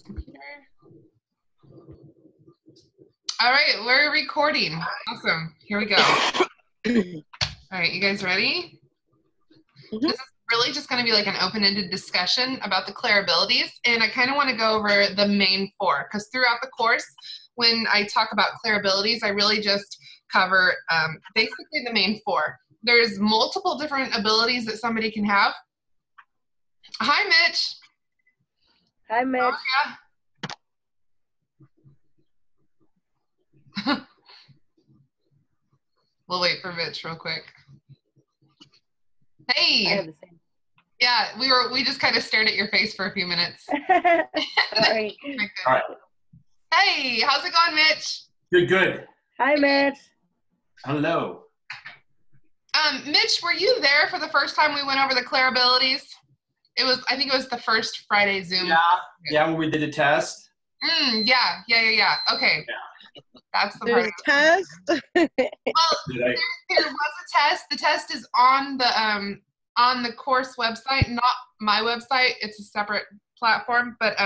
Computer. All right, we're recording. Awesome. Here we go. All right, you guys ready? Mm-hmm. This is really just going to be like an open-ended discussion about the Clair Abilities, and I kind of want to go over the main four, because throughout the course, when I talk about Clair Abilities, I really just cover basically the main four. There's multiple different abilities that somebody can have. Hi, Mitch. Hi, Mitch. Oh, yeah. We'll wait for Mitch real quick. Hey. I have the same. Yeah, we just kind of stared at your face for a few minutes. Sorry. All right. Hey, how's it going, Mitch? Good. Hi, Mitch. Hello. Mitch, were you there for the first time we went over the Clair Abilities? I think it was the first Friday Zoom. Yeah, when we did the test. Yeah. Okay. Yeah. That's the There's part. a test. Well, there was a test. The test is on the course website, not my website. It's a separate platform, but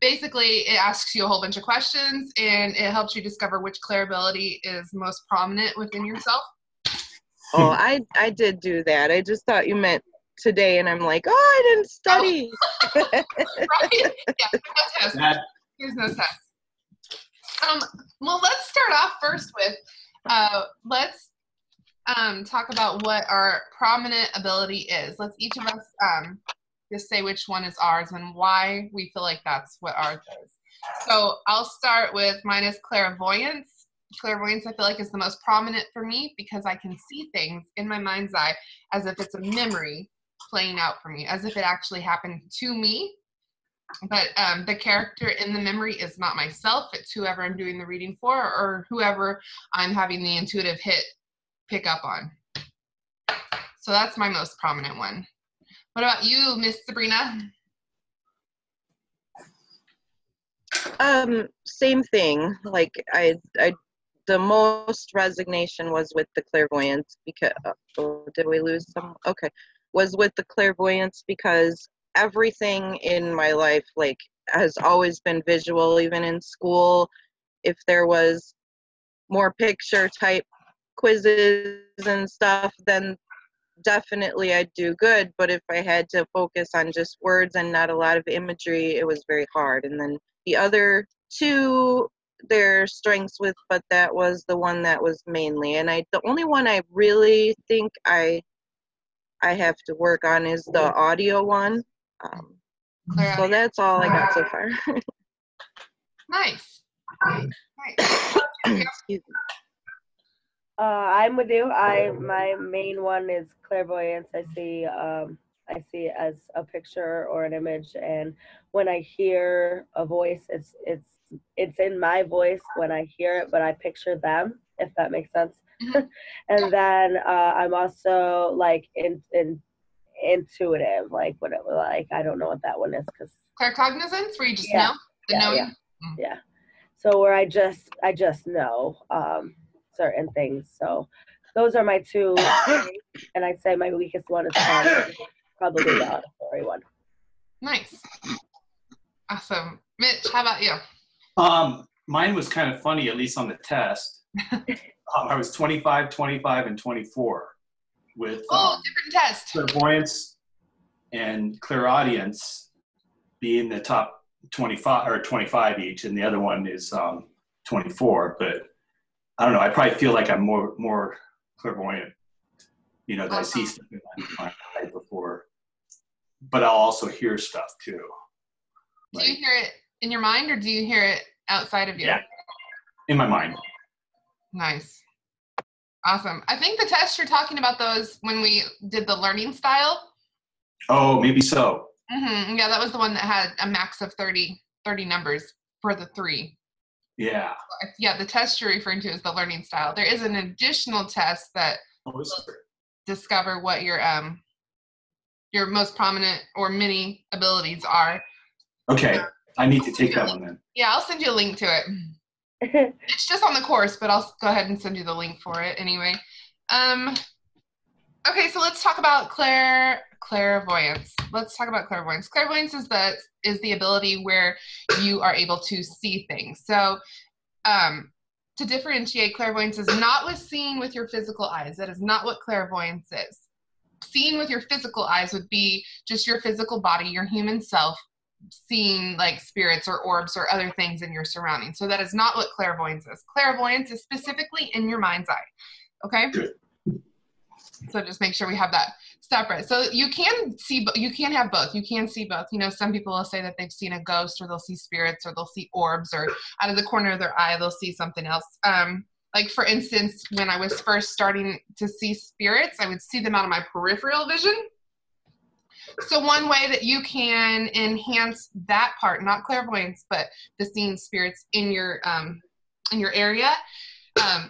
basically it asks you a whole bunch of questions and it helps you discover which Clair ability is most prominent within yourself. Oh, I did do that. I just thought you meant today, and I'm like, oh, I didn't study. Oh. Right? Yeah, no test. There's no test. Well, let's start off first with let's talk about what our prominent ability is. Let's each of us just say which one is ours and why we feel like that's what ours is. So I'll start with mine is clairvoyance. Clairvoyance, I feel like, is the most prominent for me because I can see things in my mind's eye as if it's a memory playing out for me, as if it actually happened to me. But the character in the memory is not myself. It's whoever I'm doing the reading for or whoever I'm having the intuitive pick up on. So that's my most prominent one. What about you, Miss Sabrina? Same thing. Like the most resignation was with the clairvoyance because did we lose some? Okay, was with the clairvoyance because everything in my life like has always been visual. Even in school, if there was more picture type quizzes and stuff, then definitely I'd do good. But if I had to focus on just words and not a lot of imagery, it was very hard. And then the other two, their strengths with, but that was the one that was mainly. And the only one I really think I have to work on is the audio one. So that's all I got so far. Nice. Excuse me. I'm with you. My main one is clairvoyance. I see it as a picture or an image, and when I hear a voice, it's in my voice when I hear it, but I picture them, if that makes sense. And then I'm also like intuitive, like whatever. Like I don't know what that one is because claircognizance, where you just know the knowing. Yeah. So where I just know certain things. So those are my two, and I'd say my weakest one is probably the auditory one. Nice. Awesome. Mitch, how about you? Mine was kind of funny, at least on the test. I was 25, 25, and 24 with different test. clairvoyance and clairaudience being the top 25 or 25 each, and the other one is 24. But I don't know. I probably feel like I'm more clairvoyant. You know, that I see stuff in my mind before, but I'll also hear stuff too. Do you hear it in your mind, or do you hear it outside of you? Yeah, in my mind. Nice. Awesome. I think the test you're talking about those when we did the learning style. Oh, maybe so. Mm-hmm. Yeah, that was the one that had a max of 30 numbers for the 3. Yeah. Yeah, the test you're referring to is the learning style. There is an additional test that will discover what your most prominent or mini abilities are. Okay, I need to take that one then. Yeah, I'll send you a link to it. It's just on the course, but I'll go ahead and send you the link for it anyway. Okay, so let's talk about clairvoyance. Let's talk about clairvoyance. Clairvoyance is the ability where you are able to see things. So to differentiate, clairvoyance is not what's seen with your physical eyes. That is not what clairvoyance is. Seeing with your physical eyes would be just your physical body, your human self, seeing like spirits or orbs or other things in your surroundings. So that is not what clairvoyance is. Clairvoyance is specifically in your mind's eye. Okay? So just make sure we have that separate. So you can have both. You can see both. You know, some people will say that they've seen a ghost, or they'll see spirits, or they'll see orbs, or out of the corner of their eye, they'll see something else. Like for instance, when I was first starting to see spirits, I would see them out of my peripheral vision. So one way that you can enhance that part, not clairvoyance, but the seeing spirits in your area,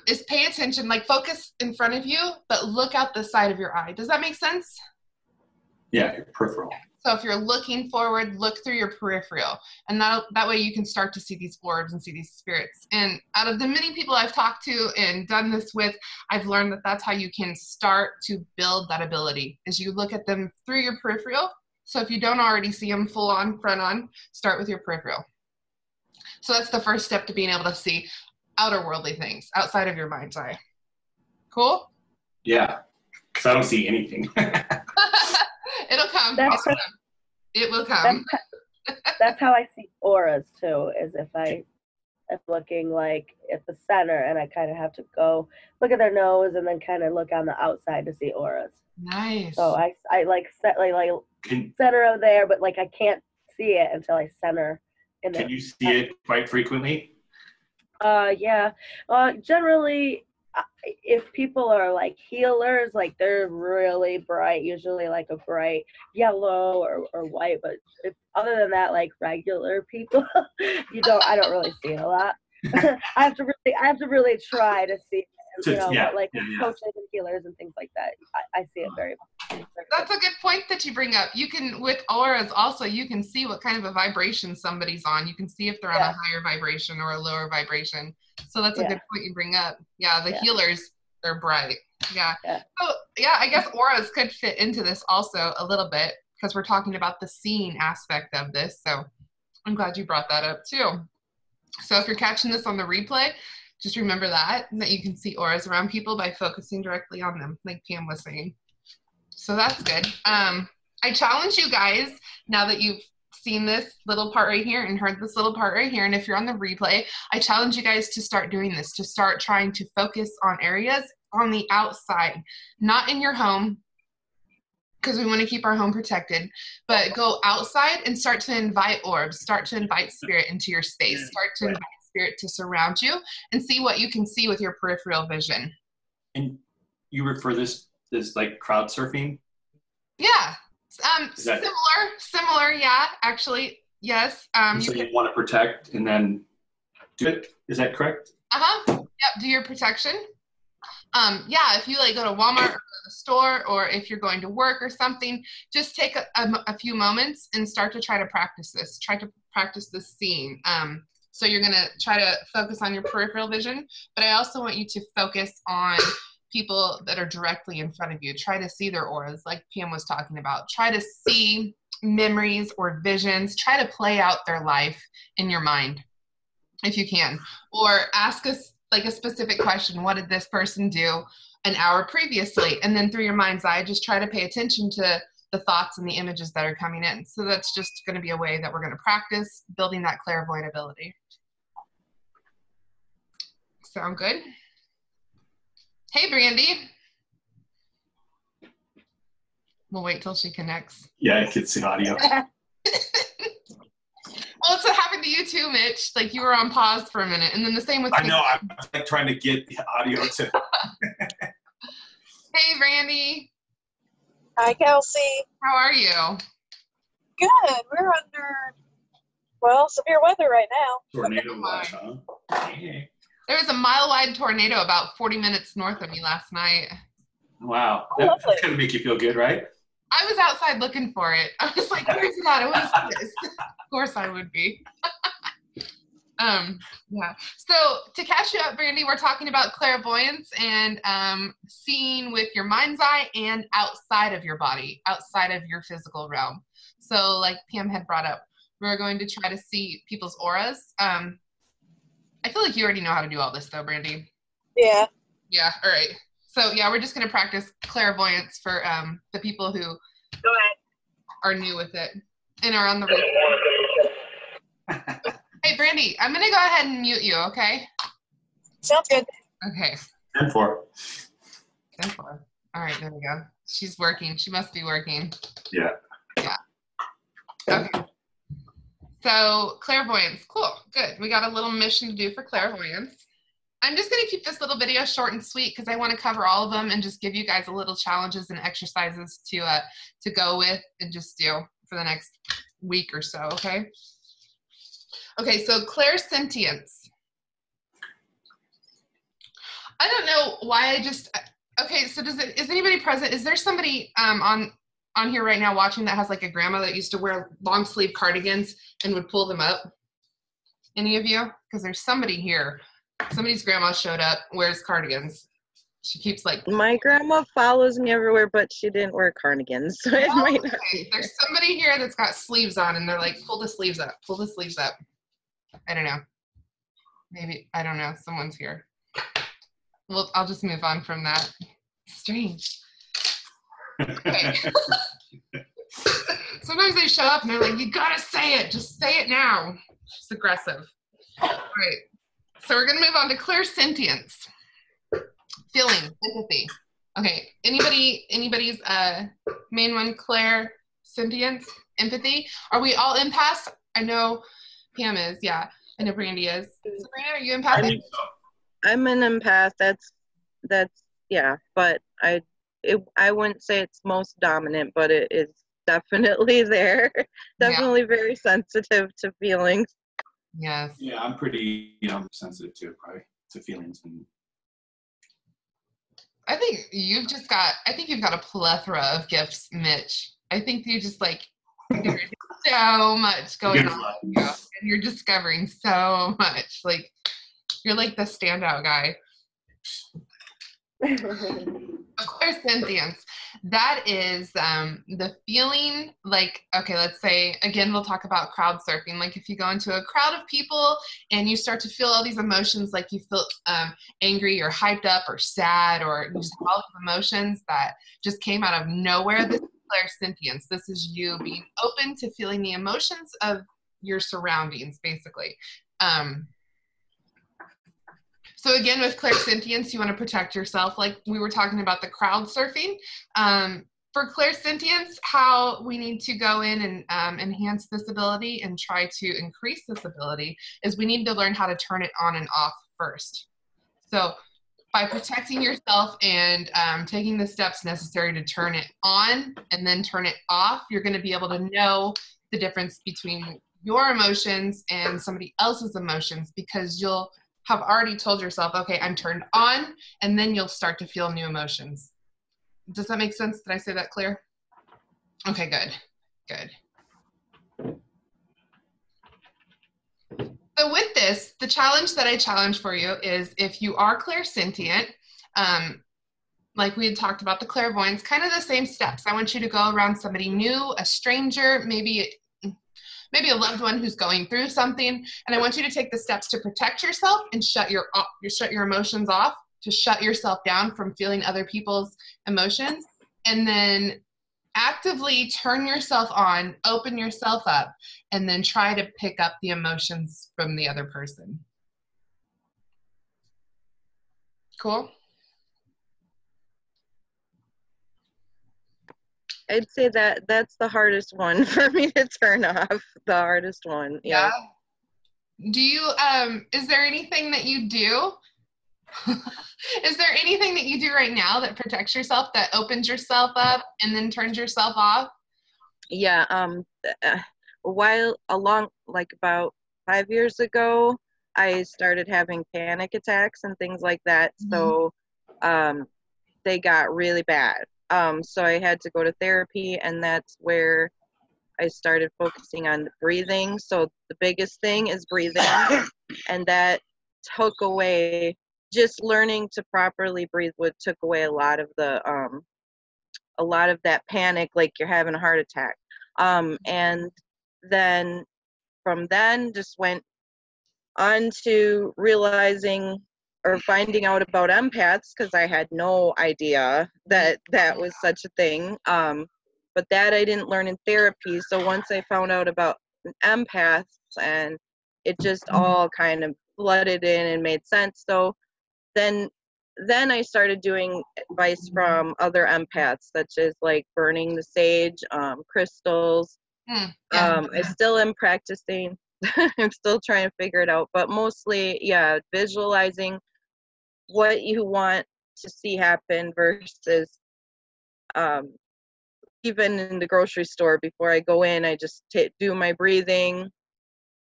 is pay attention, like focus in front of you, but look out the side of your eye. Does that make sense? Yeah, your peripheral. So if you're looking forward, look through your peripheral, and that way you can start to see these orbs and see these spirits. And out of the many people I've talked to and done this with, I've learned that that's how you can start to build that ability, is you look at them through your peripheral. So if you don't already see them full on, front on, start with your peripheral. So that's the first step to being able to see outer worldly things outside of your mind's eye. Cool? Yeah, because I don't see anything. It'll come. It will come. That's how I see auras too, is if I'm looking like at the center, and I kind of have to go look at their nose and then kind of look on the outside to see auras. Nice. So I like center of there, but like I can't see it until I center in there. Can you see it quite frequently? Yeah. Generally, if people are like healers, like they're really bright, usually like a bright yellow or white. But other than that, like regular people, I don't really see it a lot. I have to really try to see it, but like coaches and healers and things like that, I see it very much. That's a good point that you bring up. You can, with auras also, you can see what kind of a vibration somebody's on. You can see if they're on a higher vibration or a lower vibration. So that's a good point you bring up. Yeah, the healers, they're bright. Yeah. So yeah, I guess auras could fit into this also a little bit, because we're talking about the seeing aspect of this. So I'm glad you brought that up too. So if you're catching this on the replay, just remember that you can see auras around people by focusing directly on them, like Pam was saying. So that's good. I challenge you guys, now that you've seen this little part right here and heard this little part right here, and if you're on the replay, I challenge you guys to start doing this, to start trying to focus on areas on the outside, not in your home, because we want to keep our home protected, but go outside and start to invite orbs, start to invite spirit into your space, start to invite spirit to surround you, and see what you can see with your peripheral vision. And you refer this as like crowd surfing? Yeah. Similar, yeah, actually, yes. So you want to protect and then do it? Is that correct? Yep, do your protection. Yeah, if you like go to Walmart or the store, or if you're going to work or something, just take a few moments and start to try to practice this. Try to practice this seeing. So you're going to try to focus on your peripheral vision, but I also want you to focus on people that are directly in front of you. Try to see their auras, like Pam was talking about. Try to see memories or visions. Try to play out their life in your mind, if you can. Or ask us like a specific question. What did this person do an hour previously? And then through your mind's eye, just try to pay attention to the thoughts and the images that are coming in. So that's just going to be a way that we're going to practice building that clairvoyant ability. Sound good? Hey, Brandy. We'll wait till she connects. Yeah, I can see audio. Well, it's what happened to you too, Mitch. Like you were on pause for a minute, and then the same with I know. I'm like trying to get the audio to. Hey, Brandy. Hi, Kelsey. How are you? Good. We're under, severe weather right now. Tornado watch, huh? Yeah. There was a mile-wide tornado about 40 minutes north of me last night. Wow. That's going to make you feel good, right? I was outside looking for it. I was like, where's it at? What is this? Of course I would be. Yeah. So to catch you up, Brandy, we're talking about clairvoyance and seeing with your mind's eye and outside of your body, outside of your physical realm. So like Pam had brought up, we're going to try to see people's auras. I feel like you already know how to do all this though, Brandy. Yeah. Yeah. All right. So yeah, we're just going to practice clairvoyance for the people who are new with it and are on the radio. Hey, Brandy, I'm going to go ahead and mute you, okay? Sounds good. Okay. 10-4. 10-4. All right, there we go. She's working. She must be working. Yeah. Yeah. Okay. So, clairvoyance. Cool. Good. We got a little mission to do for clairvoyance. I'm just going to keep this little video short and sweet because I want to cover all of them and just give you guys a little challenges and exercises to go with and just do for the next week or so, okay? Okay, so clairsentience. I don't know why okay, so is anybody present? Is there somebody on here right now watching that has like a grandma that used to wear long sleeve cardigans and would pull them up? Any of you? Because there's somebody here. Somebody's grandma showed up, wears cardigans. She keeps like... My grandma follows me everywhere, but she didn't wear cardigans, so it might not be. There's somebody here that's got sleeves on and they're like, pull the sleeves up, pull the sleeves up. I don't know. Maybe, I don't know. Someone's here. Well, I'll just move on from that. Strange. Okay. Sometimes they show up and they're like, you gotta say it. Just say it now. It's aggressive. All right. So we're gonna move on to clairsentience. Feeling, empathy. Okay. Anybody's main one, clairsentience, empathy? Are we all empaths? I know Pam is, yeah. I know Brandy is. Sabrina, are you empathic? I'm an empath. That's yeah, but I wouldn't say it's most dominant, but it is definitely there. Definitely very sensitive to feelings. Yes. Yeah, I'm pretty sensitive too, probably to feelings. And I think you've got a plethora of gifts, Mitch. I think you just like there's so much going on with you, and you're discovering so much. Like you're like the standout guy. Of course, sentience. That is the feeling like, okay, let's say, again, we'll talk about crowd surfing. Like if you go into a crowd of people and you start to feel all these emotions, like you feel angry or hyped up or sad or just all these emotions that just came out of nowhere. This is clairsentience. This is you being open to feeling the emotions of your surroundings, basically. So again, with clairsentience, you want to protect yourself. Like we were talking about the crowd surfing. For clairsentience, how we need to go in and enhance this ability and try to increase this ability is we need to learn how to turn it on and off first. So by protecting yourself and taking the steps necessary to turn it on and then turn it off, you're going to be able to know the difference between your emotions and somebody else's emotions because you'll have already told yourself, okay, I'm turned on, and then you'll start to feel new emotions. Does that make sense? Did I say that clear? Okay, good. Good. So with this, the challenge that I challenge for you is if you are clairsentient, like we had talked about the clairvoyance, kind of the same steps. I want you to go around somebody new, a stranger, maybe a loved one who's going through something, and I want you to take the steps to protect yourself and shut your emotions off, to shut yourself down from feeling other people's emotions, and then actively turn yourself on, open yourself up, and then try to pick up the emotions from the other person. Cool? I'd say that's the hardest one for me to turn off. The hardest one. Yeah. Do you is there anything that you do? Is there anything that you do right now that protects yourself, that opens yourself up and then turns yourself off? Yeah. About 5 years ago, I started having panic attacks and things like that. Mm-hmm. So they got really bad. So I had to go to therapy, and that's where I started focusing on the breathing. So the biggest thing is breathing. and that took away, just learning to properly breathe took away a lot of that panic, like you're having a heart attack. And then from then just went on to realizing or finding out about empaths, because I had no idea that that was such a thing. But that I didn't learn in therapy. So once I found out about empaths, and it just all kind of flooded in and made sense. So then I started doing advice from other empaths, such as like burning the sage, crystals. I still am practicing. I'm still trying to figure it out, but mostly, yeah, visualizing what you want to see happen versus even in the grocery store, before I go in, I just do my breathing,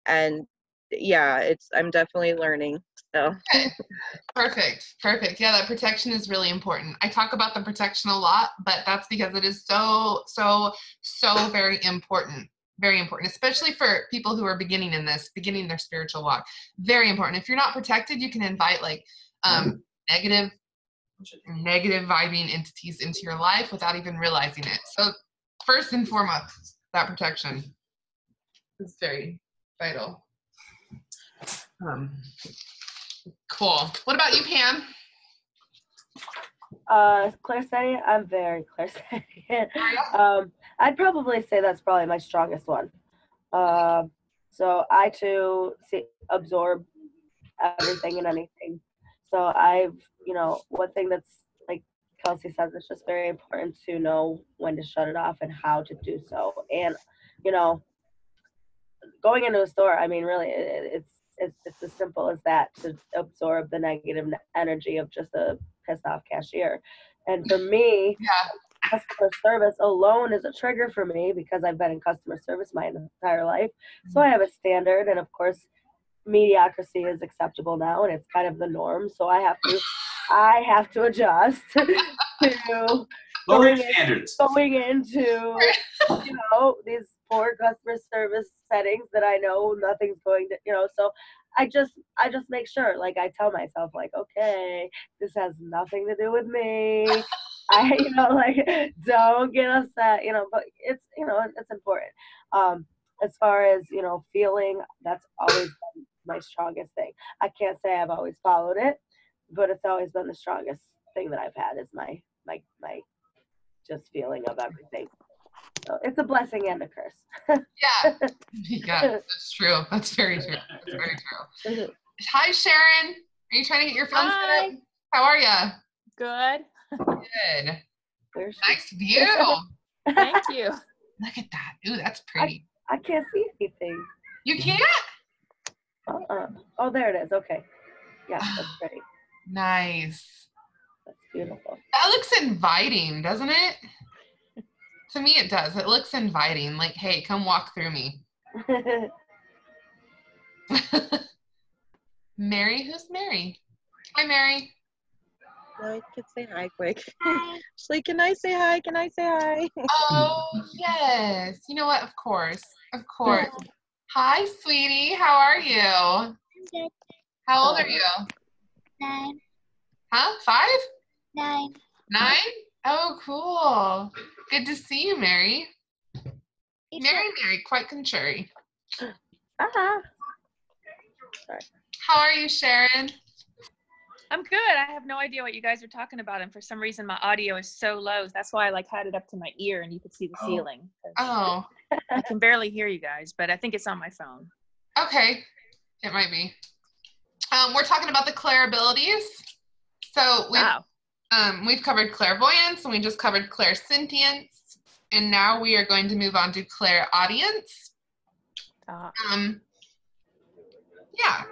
and yeah, I'm definitely learning. So Perfect. Yeah, that protection is really important. I talk about the protection a lot, but that's because it is so very important. Very important, especially for people who are beginning their spiritual walk. Very important. If you're not protected, you can invite like negative vibing entities into your life without even realizing it. So first and foremost, that protection is very vital. Cool. What about you, Pam? Clairsentient, I'm very clairsentient. I'd probably say that's probably my strongest one. So I too absorb everything and anything. So one thing that's, like Kelsey says, it's just very important to know when to shut it off and how to do so. And, going into a store, I mean, really, it's as simple as that, to absorb the negative energy of just a pissed off cashier. And for me, customer service alone is a trigger for me, because I've been in customer service my entire life. So I have a standard, and of course, mediocrity is acceptable now, and it's kind of the norm. So I have to adjust to going into these poor customer service settings that I know nothing's going to, so I just make sure, like, I tell myself, like, okay, this has nothing to do with me. Don't get upset, but it's important. As far as, feeling, that's always been my strongest thing. I can't say I've always followed it, but it's always been the strongest thing that I've had, is my just feeling of everything. So it's a blessing and a curse. Yeah, that's true. That's very true. That's very true. Hi, Sharon. Are you trying to get your phone set up? How are you? Good. Good. Nice view. Thank you. Look at that. Ooh, that's pretty. I can't see anything. You can't? Oh, there it is. Okay. Yeah, that's pretty. Nice. That's beautiful. That looks inviting, doesn't it? To me, it does. It looks inviting. Like, hey, come walk through me. Mary? Who's Mary? Hi, Mary. I could say hi quick. She's like, can I say hi? Can I say hi? Oh, yes. You know what? Of course. Of course. Hi, sweetie. How are you? I'm good. How old are you? 9. Huh? 5? 9. 9? Oh, cool. Good to see you, Mary. Mary, quite contrary. Sorry. How are you, Sharon? I'm good. I have no idea what you guys are talking about, and for some reason my audio is so low. That's why I had it up to my ear and you could see the ceiling. Oh. I can barely hear you guys, but I think it's on my phone. Okay. It might be. We're talking about the Clair Abilities. So we've covered clairvoyance, and we just covered clairsentience, and now we are going to move on to clairaudience. Yeah.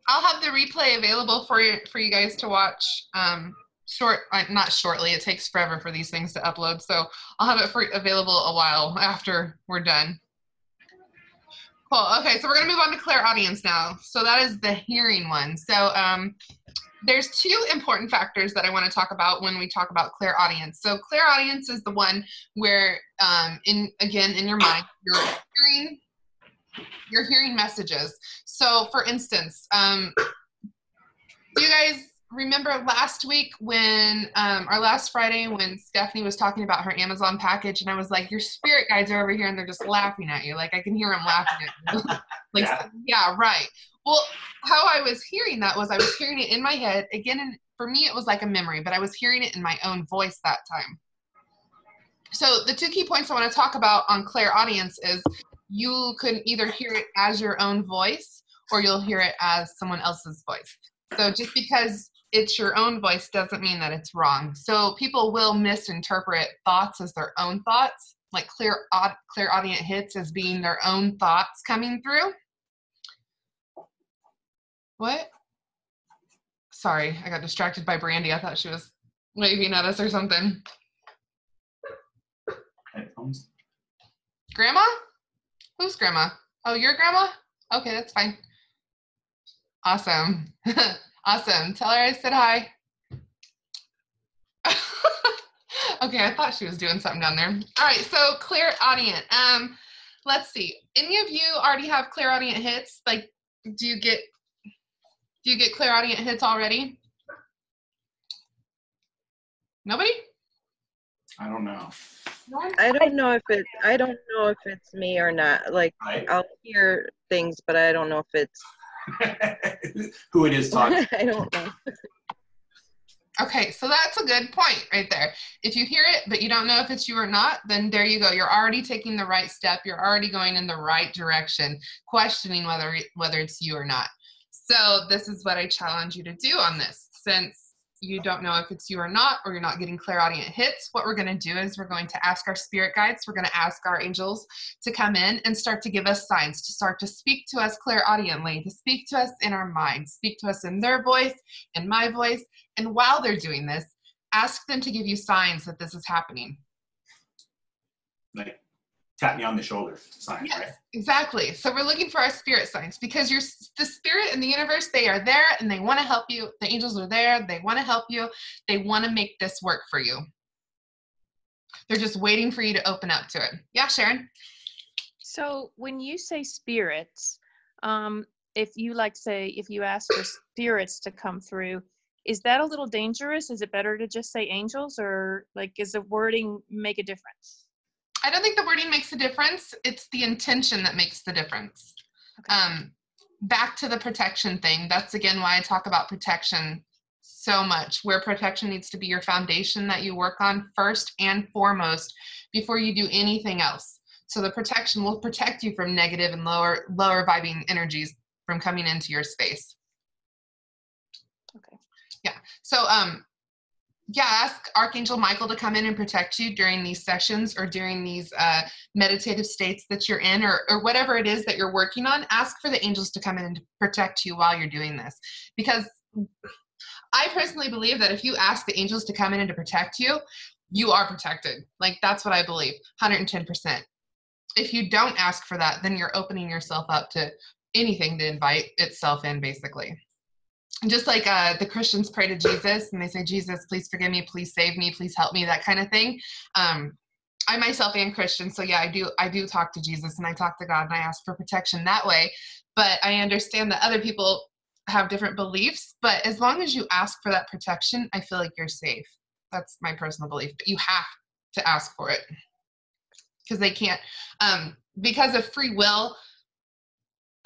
I'll have the replay available for you guys to watch. Not shortly. It takes forever for these things to upload, so I'll have it available a while after we're done. Cool. Okay, so we're gonna move on to clairaudience now. So that is the hearing one. So there's 2 important factors that I want to talk about when we talk about clairaudience. So clairaudience is the one where, in your mind, you're hearing you're hearing messages. So for instance, do you guys remember last week when, or last Friday when Stephanie was talking about her Amazon package, and I was like, your spirit guides are over here and they're just laughing at you. Like I can hear them laughing at you. Like, yeah, right. Well, how I was hearing that was I was hearing it in my head. Again, and for me, it was like a memory, but I was hearing it in my own voice that time. So the two key points I want to talk about on clairaudience is you can either hear it as your own voice or you'll hear it as someone else's voice. So just because it's your own voice doesn't mean that it's wrong. So people will misinterpret thoughts as their own thoughts, like clairaudient hits as being their own thoughts coming through. What? Sorry, I got distracted by Brandy. I thought she was waving at us or something. Headphones. Grandma? Who's grandma? Oh, your grandma? Okay, that's fine. Awesome. Awesome. Tell her I said hi. Okay, I thought she was doing something down there. All right, so clairaudient. Let's see. Any of you already have clairaudient hits? Like, do you get clairaudient hits already? Nobody? I don't know. I don't know if it's me or not. Like I'll hear things, but I don't know if it's who it is talking. I don't know. Okay, so that's a good point right there. If you hear it, but you don't know if it's you or not, then there you go. You're already taking the right step. You're already going in the right direction, questioning whether it's you or not. So this is what I challenge you to do on this. Since you don't know if it's you or not, or you're not getting clairaudient hits, what we're going to do is we're going to ask our spirit guides, we're going to ask our angels to come in and start to give us signs, to start to speak to us clairaudiently, to speak to us in our mind, speak to us in their voice, in my voice. And while they're doing this, ask them to give you signs that this is happening. Like tap me on the shoulder signs, yes, right? Exactly. So we're looking for our spirit signs because the spirit and the universe, they are there and they want to help you. The angels are there. They want to help you. They want to make this work for you. They're just waiting for you to open up to it. Yeah, Sharon? So when you say spirits, if you ask for spirits to come through, is that a little dangerous? Is it better to just say angels, or like, is the wording make a difference? I don't think the wording makes a difference. It's the intention that makes the difference. Okay. Back to the protection thing. That's again why I talk about protection so much, where protection needs to be your foundation that you work on first and foremost before you do anything else. So the protection will protect you from negative and lower vibing energies from coming into your space. Okay. Yeah. So ask Archangel Michael to come in and protect you during these sessions or during these meditative states that you're in, or whatever it is that you're working on. Ask for the angels to come in and protect you while you're doing this. Because I personally believe that if you ask the angels to come in and to protect you, you are protected. Like, that's what I believe, 110%. If you don't ask for that, then you're opening yourself up to anything to invite itself in, basically. Just like the Christians pray to Jesus and they say, Jesus, please forgive me, please save me, please help me, that kind of thing. I myself am Christian, so yeah, I do talk to Jesus and I talk to God and I ask for protection that way. But I understand that other people have different beliefs, but as long as you ask for that protection, I feel like you're safe. That's my personal belief. But you have to ask for it because they can't, because of free will,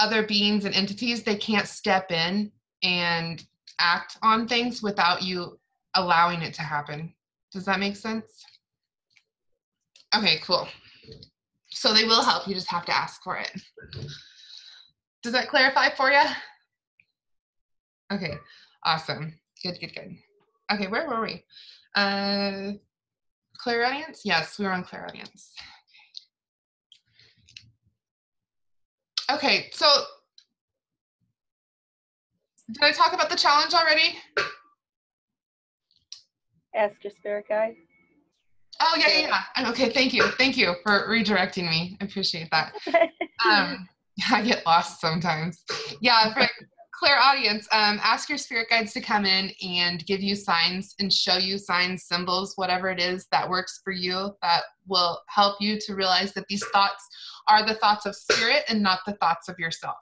other beings and entities, they can't step in and act on things without you allowing it to happen. Does that make sense? Okay, cool. So they will help. You just have to ask for it. Does that clarify for you? Okay, awesome. Good. Okay, where were we? Clairaudience? Yes, we were on clairaudience. Okay, so did I talk about the challenge already? Ask your spirit guide. Oh, yeah. Okay, thank you for redirecting me. I appreciate that. I get lost sometimes. Yeah, for clairaudience, ask your spirit guides to come in and give you signs and show you signs, symbols, whatever it is that works for you, that will help you to realize that these thoughts are the thoughts of spirit and not the thoughts of yourself.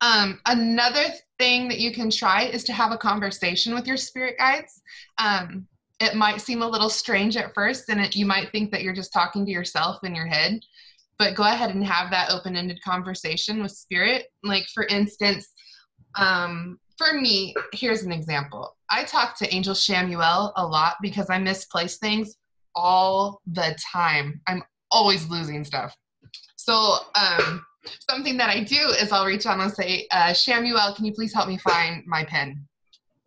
Another thing that you can try is to have a conversation with your spirit guides. It might seem a little strange at first, and you might think that you're just talking to yourself in your head, but go ahead and have that open-ended conversation with spirit. Like, for instance, for me, here's an example. I talk to Angel Shamuel a lot because I misplace things all the time. I'm always losing stuff. So something that I do is I'll reach out and I'll say, Shamuel, can you please help me find my pen?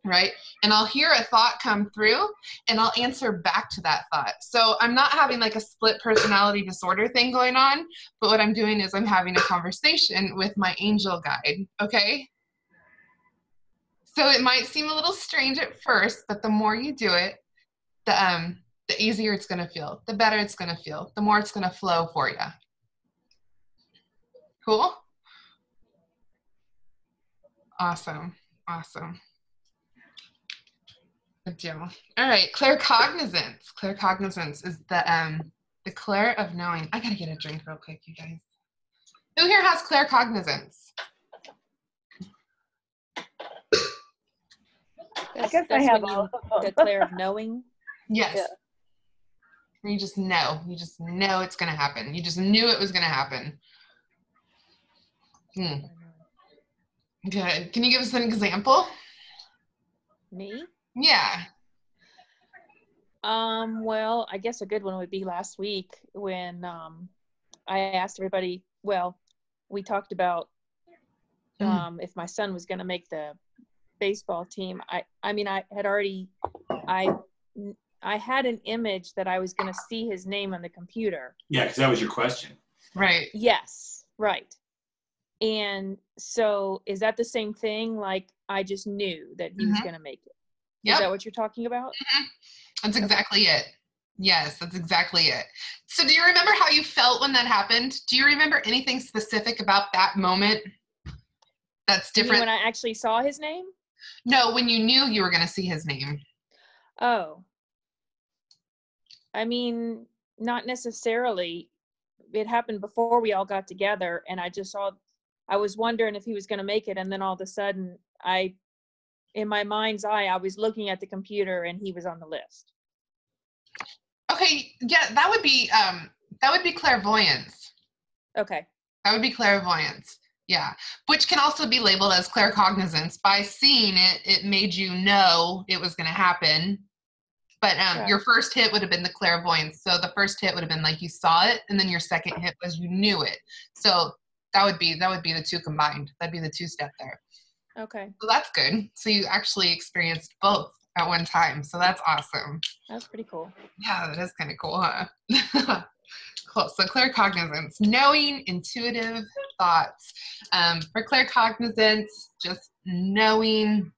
Right? And I'll hear a thought come through and I'll answer back to that thought. So I'm not having like a split personality disorder thing going on, but what I'm doing is I'm having a conversation with my angel guide, okay? So it might seem a little strange at first, but the more you do it, the easier it's gonna feel, the better it's gonna feel, the more it's gonna flow for you. Cool? Awesome, awesome. Good deal. All right, claircognizance. Claircognizance is the clair of knowing. I gotta get a drink real quick, you guys. Who here has claircognizance? I guess I have all the clair of knowing. Yes. Yeah. You just know. You just know it's gonna happen. You just knew it was gonna happen. Good. Can you give us an example? Me? Yeah. Well, I guess a good one would be last week when I asked everybody, well, we talked about if my son was going to make the baseball team. I mean, I had an image that I was going to see his name on the computer. Yeah, because that was your question. Right. Yes, right. And so is that the same thing? Like, I just knew that he was going to make it. Yep. Is that what you're talking about? That's exactly it. Yes, that's exactly it. So do you remember how you felt when that happened? Do you remember anything specific about that moment that's different? You mean when I actually saw his name? No, when you knew you were going to see his name. Oh. I mean, not necessarily. It happened before we all got together, and I was wondering if he was going to make it, and then all of a sudden, in my mind's eye, I was looking at the computer, and he was on the list. Okay, yeah, that would be clairvoyance. Okay. That would be clairvoyance. Yeah, which can also be labeled as claircognizance. By seeing it, it made you know it was going to happen. But your first hit would have been the clairvoyance. So the first hit would have been like you saw it, and then your second hit was you knew it. So that would be the two combined. That'd be the two-step there. Okay. So that's good. So you actually experienced both at one time. So that's awesome. That's pretty cool. Yeah, that is kind of cool, huh? Cool. So claircognizance, knowing intuitive thoughts. For claircognizance, just knowing.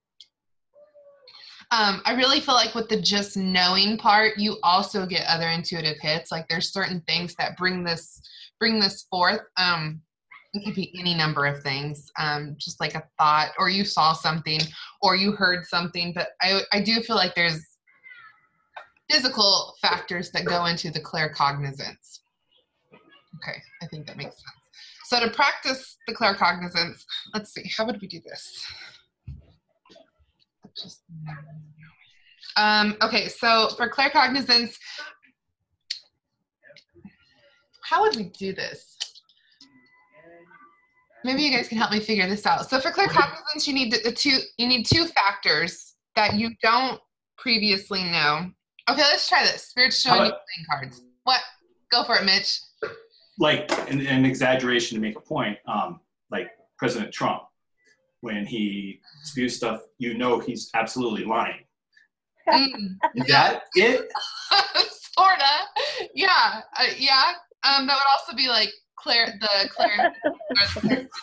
I really feel like with the just knowing part, you also get other intuitive hits. Like there's certain things that bring this forth. It could be any number of things, just like a thought, or you saw something, or you heard something. But I do feel like there's physical factors that go into the claircognizance. Okay, I think that makes sense. So to practice the claircognizance, let's see, how would we do this? Just okay, so for claircognizance, how would we do this? Maybe you guys can help me figure this out. So for claircognizance, you need two factors that you don't previously know. Okay, let's try this. Spirit's showing you playing cards. What? Go for it, Mitch. Like an exaggeration to make a point, like President Trump, when he spews stuff, you know he's absolutely lying. Is that it? Sorta. Yeah. Yeah. That would also be like Claire.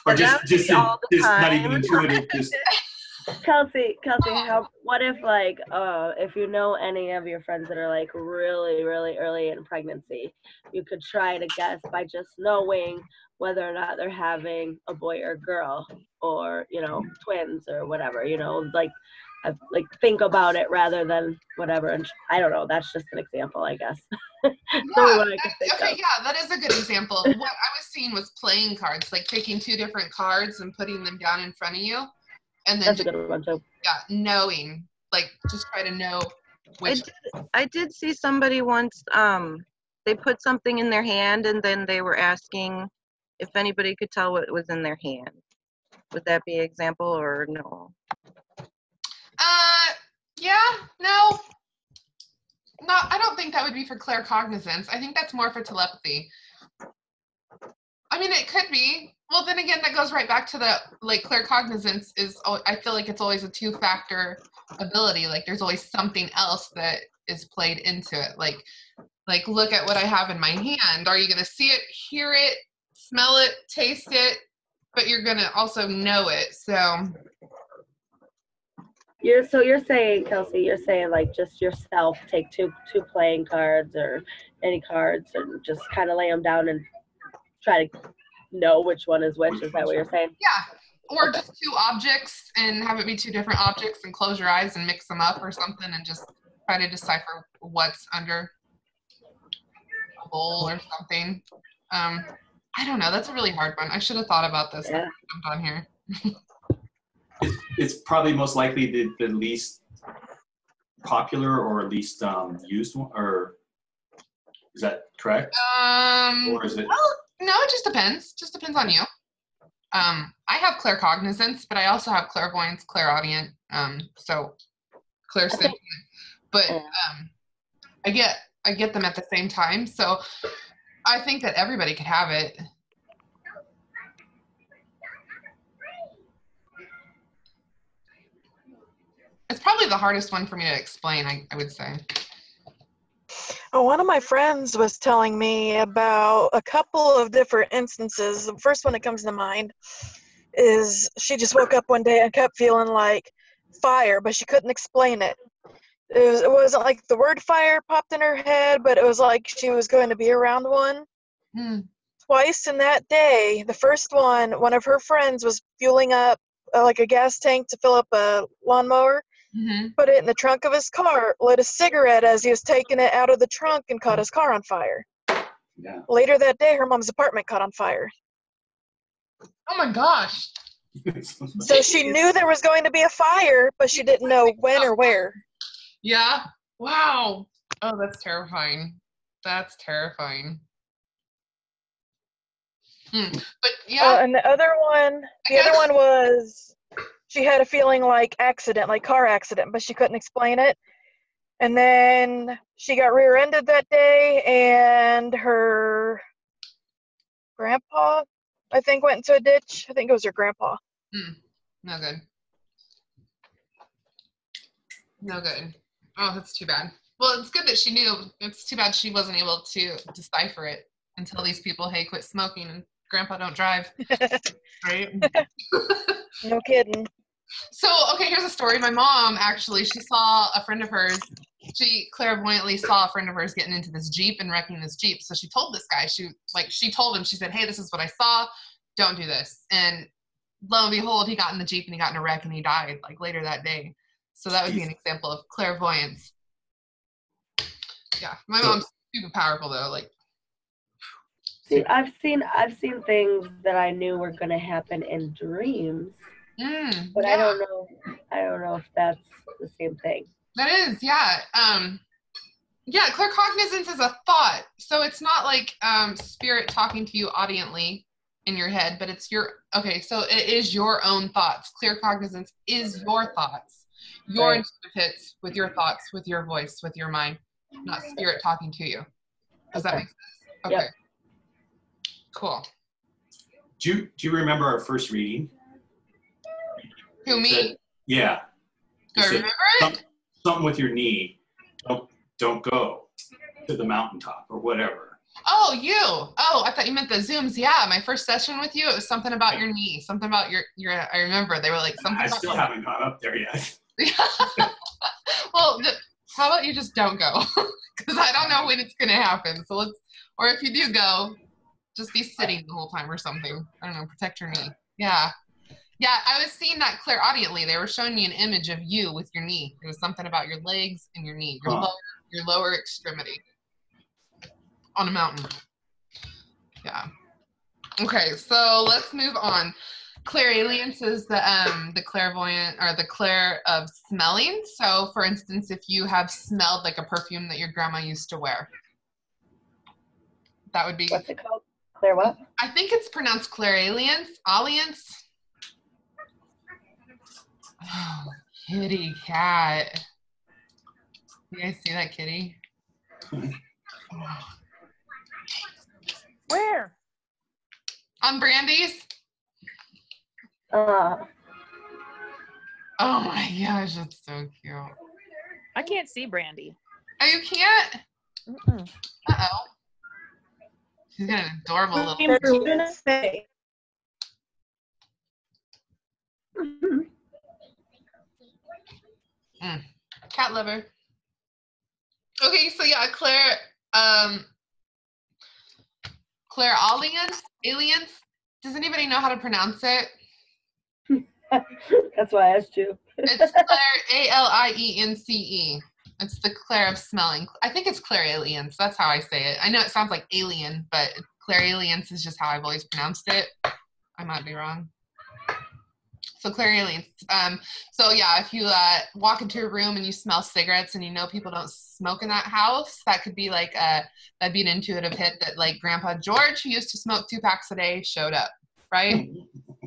Or just not even intuitive. Just Kelsey, what if like if you know any of your friends that are like really, really early in pregnancy, you could try to guess by just knowing whether or not they're having a boy or girl, or twins or whatever, like think about it rather than whatever. And I don't know, that's just an example, I guess. Yeah, that is a good example. What I was seeing was playing cards, like taking two different cards and putting them down in front of you. And then that's a good one too. Yeah, knowing, like just try to know which. I did see somebody once, they put something in their hand and then they were asking if anybody could tell what was in their hand. Would that be an example or no? Yeah, no. I don't think that would be for claircognizance. I think that's more for telepathy. I mean, it could be. Well, then again, that goes right back to the, like, claircognizance is, I feel like it's always a two-factor ability. Like, there's always something else that is played into it. Like look at what I have in my hand. Are you going to see it, hear it, smell it, taste it? But you're going to also know it, so. You're saying, Kelsey, you're saying like just yourself take two playing cards or any cards and just kind of lay them down and try to know which one is which. Is that what you're saying? Yeah. Or just two objects and have it be two different objects and close your eyes and mix them up or something and just try to decipher what's under a bowl or something. I don't know. That's a really hard one. I should have thought about this when I jumped on here. It's probably most likely the least popular or least used one, or is that correct? Or is it? Well, no, it just depends. Just depends on you. I have claircognizance, but I also have clairvoyance, clairaudient, so clairsentient. But I get them at the same time, so I think that everybody could have it. It's probably the hardest one for me to explain, I would say. Oh, one of my friends was telling me about a couple of different instances. The first one that comes to mind is she just woke up one day and kept feeling like fire, but she couldn't explain it. It wasn't like the word fire popped in her head, but it was like she was going to be around one. Twice in that day. The first one of her friends was fueling up like a gas tank to fill up a lawnmower. Put it in the trunk of his car, lit a cigarette as he was taking it out of the trunk, and caught his car on fire. Yeah. Later that day, her mom's apartment caught on fire. Oh my gosh. So she knew there was going to be a fire, but she didn't know when or where. Yeah. Wow. Oh, that's terrifying. That's terrifying. But yeah. And the other one was she had a feeling like accident, like car accident, but she couldn't explain it. And then she got rear-ended that day, and her grandpa, I think, went into a ditch. I think it was her grandpa. No good. No good. Oh, that's too bad. Well, it's good that she knew. It's too bad she wasn't able to decipher it and tell these people, hey, quit smoking and grandpa don't drive. Right? No kidding. So, okay, here's a story. My mom, actually, she saw a friend of hers. She clairvoyantly saw a friend of hers getting into this Jeep and wrecking this Jeep. So she told this guy, she told him, she said, hey, this is what I saw. Don't do this. And lo and behold, he got in the Jeep and he got in a wreck and he died like later that day. So that would be an example of clairvoyance. Yeah, my mom's super powerful though. Like, see, I've seen things that I knew were going to happen in dreams, but I don't know if that's the same thing. That is, yeah. Yeah, claircognizance is a thought, so it's not like spirit talking to you audiently in your head, but it's so it is your own thoughts. Claircognizance is your thoughts, your intuitive hits with your thoughts, with your voice, with your mind, not spirit talking to you. Does that make sense? Okay. Yep. Cool. Do you remember our first reading? Who, me? Yeah. Do I remember it? Something with your knee. Don't go to the mountaintop or whatever. Oh, you. Oh, I thought you meant the Zooms. Yeah, my first session with you, it was something about your knee. Something about your I remember they were like something I about still haven't gone up there yet. Well, how about you just don't go? Because I don't know when it's going to happen. So or if you do go, just be sitting the whole time or something. I don't know, protect your knee. Yeah. Yeah, I was seeing that clairaudiently. They were showing me an image of you with your knee. It was something about your legs and your knee, your lower extremity on a mountain. Yeah. Okay, so let's move on. Clairalience is the clairvoyant or the clair of smelling. So, for instance, if you have smelled like a perfume that your grandma used to wear, that would be. What's it called? Clair what? I think it's pronounced clairalience. Alliance. Oh, kitty cat. You guys see that kitty? Where? On Brandy's. Uh, Oh my gosh, that's so cute. I can't see Brandy. Oh, you can't? Mm-mm. Uh-oh. She's got an adorable little. Cat lover. Okay, so yeah, Clairalience, aliens. Does anybody know how to pronounce it? That's why I asked you. It's Clair, Alience. It's the Clair of smelling. I think it's Clairalience. That's how I say it. I know it sounds like alien, but Clairalience is just how I've always pronounced it. I might be wrong. So clairalience. So yeah, if you walk into a room and you smell cigarettes and you know people don't smoke in that house, that could be like that'd be an intuitive hit that like Grandpa George, who used to smoke 2 packs a day, showed up, right?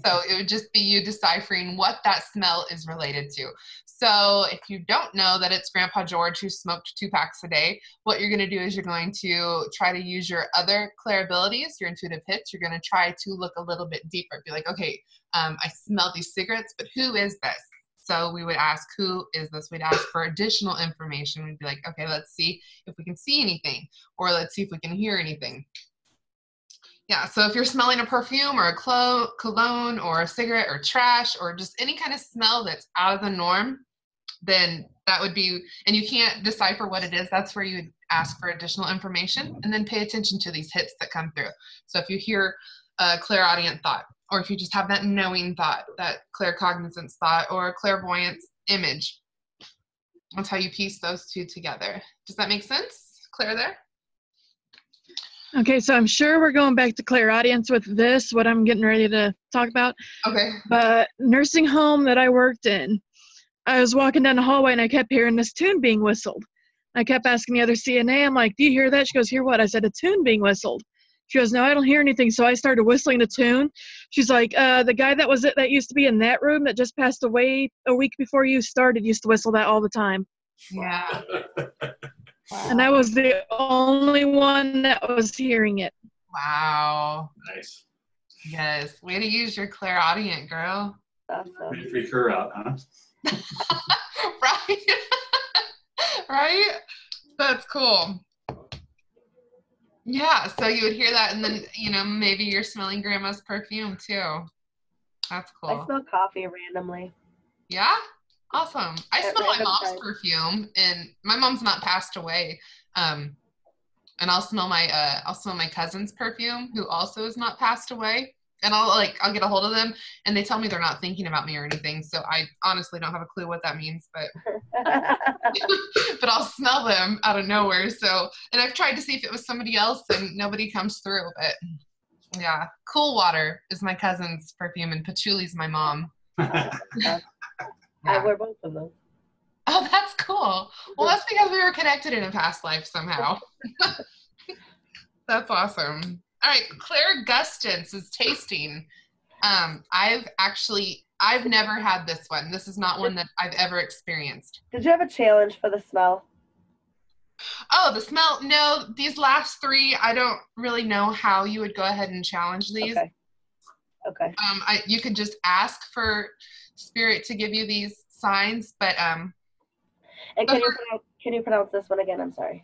So it would just be you deciphering what that smell is related to. So if you don't know that it's Grandpa George who smoked 2 packs a day, what you're going to do is you're going to try to use your other Clair abilities, your intuitive hits. You're going to try to look a little bit deeper. Be like, okay, I smell these cigarettes, but who is this? So we would ask, who is this? We'd ask for additional information. We'd be like, okay, let's see if we can see anything, or let's see if we can hear anything. Yeah, so if you're smelling a perfume or a cologne or a cigarette or trash or just any kind of smell that's out of the norm, then that would be, and you can't decipher what it is, that's where you would ask for additional information and then pay attention to these hits that come through. So if you hear a clairaudient thought, or if you just have that knowing thought, that claircognizance thought, or a clairvoyance image, that's how you piece those two together. Does that make sense? Claire there? Okay, so I'm sure we're going back to clairaudience with this, what I'm getting ready to talk about. Okay. But nursing home that I worked in, I was walking down the hallway and I kept hearing this tune being whistled. I kept asking the other CNA, I'm like, do you hear that? She goes, hear what? I said, a tune being whistled. She goes, no, I don't hear anything. So I started whistling the tune. She's like, the guy that used to be in that room that just passed away a week before you started used to whistle that all the time. Yeah. Wow. And I was the only one that was hearing it. Wow. Nice. Yes. Way to use your clairaudient, girl. Awesome. Way to freak her out, huh? Right? Right? That's cool. Yeah, so you would hear that and then, maybe you're smelling grandma's perfume too. That's I cool. smell coffee randomly. Yeah? Awesome. I At smell my random mom's times. perfume, and my mom's not passed away. And I'll smell my cousin's perfume, who also is not passed away. And I'll get a hold of them, and they tell me they're not thinking about me or anything. So I honestly don't have a clue what that means, but but I'll smell them out of nowhere. So, and I've tried to see if it was somebody else, and nobody comes through. But yeah, Cool Water is my cousin's perfume, and Patchouli's my mom. I wear both of them. Oh, that's cool. Well, that's because we were connected in a past life somehow. That's awesome. All right, Claire Gustance is tasting. I've never had this one. This is not one that I've ever experienced. Did you have a challenge for the smell? Oh, the smell. No, these last 3, I don't really know how you would go ahead and challenge these. Okay. You could just ask for spirit to give you these signs, but And can you pronounce this one again? I'm sorry.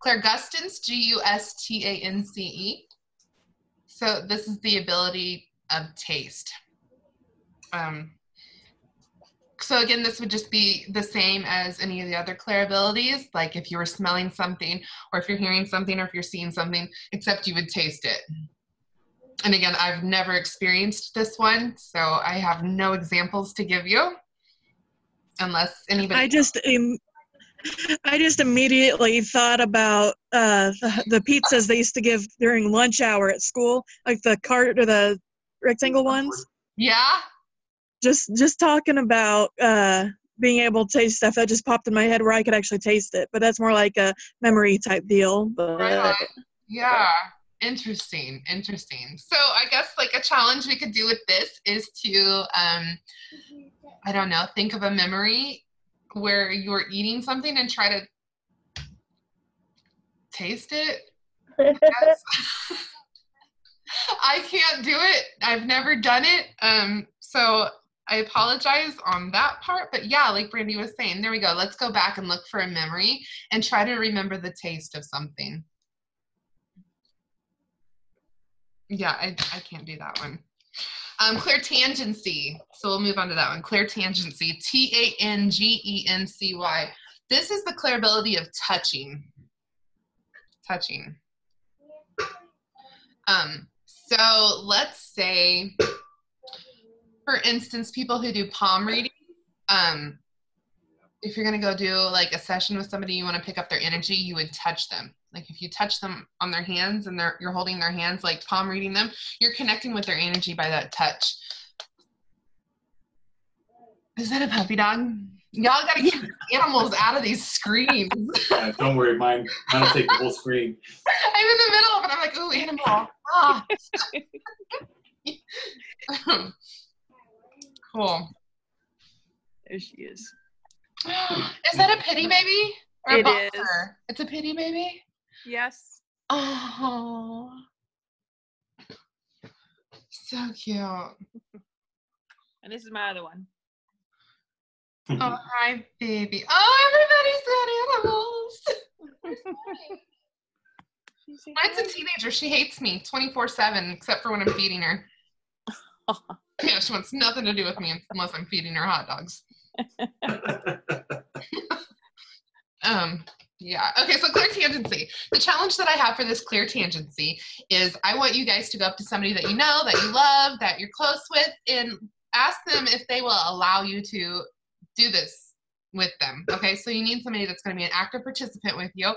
Clairgustance, Gustance. So this is the ability of taste. So again, this would just be the same as any of the other Clair abilities, like if you were smelling something, or if you're hearing something, or if you're seeing something, except you would taste it. And again, I've never experienced this one, so I have no examples to give you, unless anybody. I just immediately thought about the pizzas they used to give during lunch hour at school, like the cart or the rectangle ones. Yeah. Just talking about being able to taste stuff, that just popped in my head where I could actually taste it, but that's more like a memory type deal. But right. Yeah. Interesting. So I guess like a challenge we could do with this is to, I don't know, think of a memory where you're eating something and try to taste it. I can't do it. I've never done it. So I apologize on that part. But yeah, like Brandy was saying, there we go. Let's go back and look for a memory and try to remember the taste of something. Yeah, I can't do that one. Clairtangency. So we'll move on to that one. Clairtangency. Tangency. This is the Clair ability of touching. So let's say, for instance, people who do palm reading, if you're going to go do like a session with somebody, you want to pick up their energy, you would touch them. Like if you touch them on their hands and you're holding their hands, like palm reading them, you're connecting with their energy by that touch. Is that a puppy dog? Y'all got to keep animals out of these screens. Don't worry, mine will take the whole screen. I'm in the middle of it. I'm like, ooh, animal. Ah. Cool. There she is. Is that a pity baby? Or a boxer? Is. It's a pity baby? Yes. Oh. So cute. And this is my other one. Oh, hi, baby. Oh, everybody's got animals. Mine's a teenager. She hates me 24/7, except for when I'm feeding her. Yeah, she wants nothing to do with me unless I'm feeding her hot dogs. Yeah. Okay, so clairtangency. The challenge that I have for this clairtangency is I want you guys to go up to somebody that you know, that you love, that you're close with, and ask them if they will allow you to do this with them. Okay, so you need somebody that's going to be an active participant with you.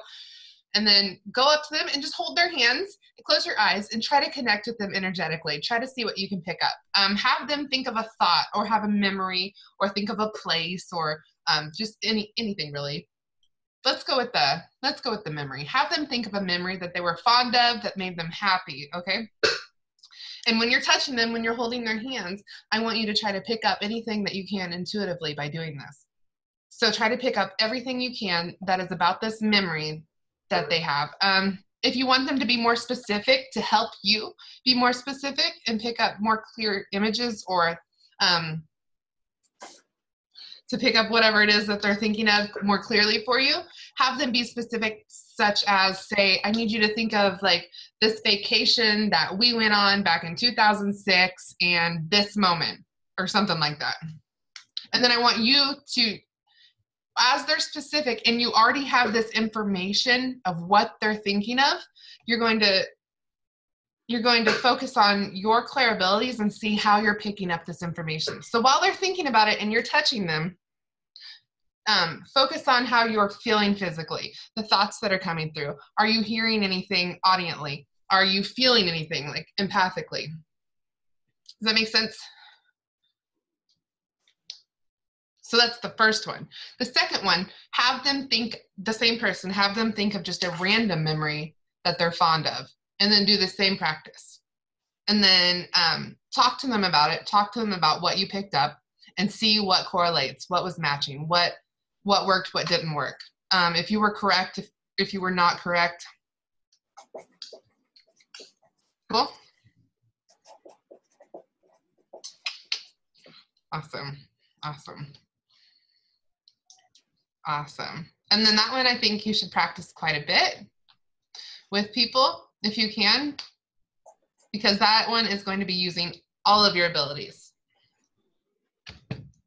And then go up to them and just hold their hands, close your eyes, and try to connect with them energetically. Try to see what you can pick up. Have them think of a thought or have a memory or think of a place or just anything really. Let's go with the memory. Have them think of a memory that they were fond of that made them happy, okay? And when you're touching them, when you're holding their hands, I want you to try to pick up anything that you can intuitively by doing this. So try to pick up everything you can that is about this memory that they have. If you want them to be more specific, to help you be more specific and pick up more clear images or to pick up whatever it is that they're thinking of more clearly for you, have them be specific, such as say, I need you to think of like this vacation that we went on back in 2006 and this moment or something like that. And then I want you to, as they're specific and you already have this information of what they're thinking of, you're going to focus on your Clair abilities and see how you're picking up this information. So while they're thinking about it and you're touching them, focus on how you're feeling physically, the thoughts that are coming through. Are you hearing anything audiently? Are you feeling anything like empathically? Does that make sense? So that's the first one. The second one, have them think, the same person, have them think of just a random memory that they're fond of, and then do the same practice. And then talk to them about it, talk to them about what you picked up, and see what correlates, what was matching, what worked, what didn't work. If you were correct, if you were not correct. Cool? Awesome. And then that one, I think you should practice quite a bit. with people if you can, because that one is going to be using all of your abilities.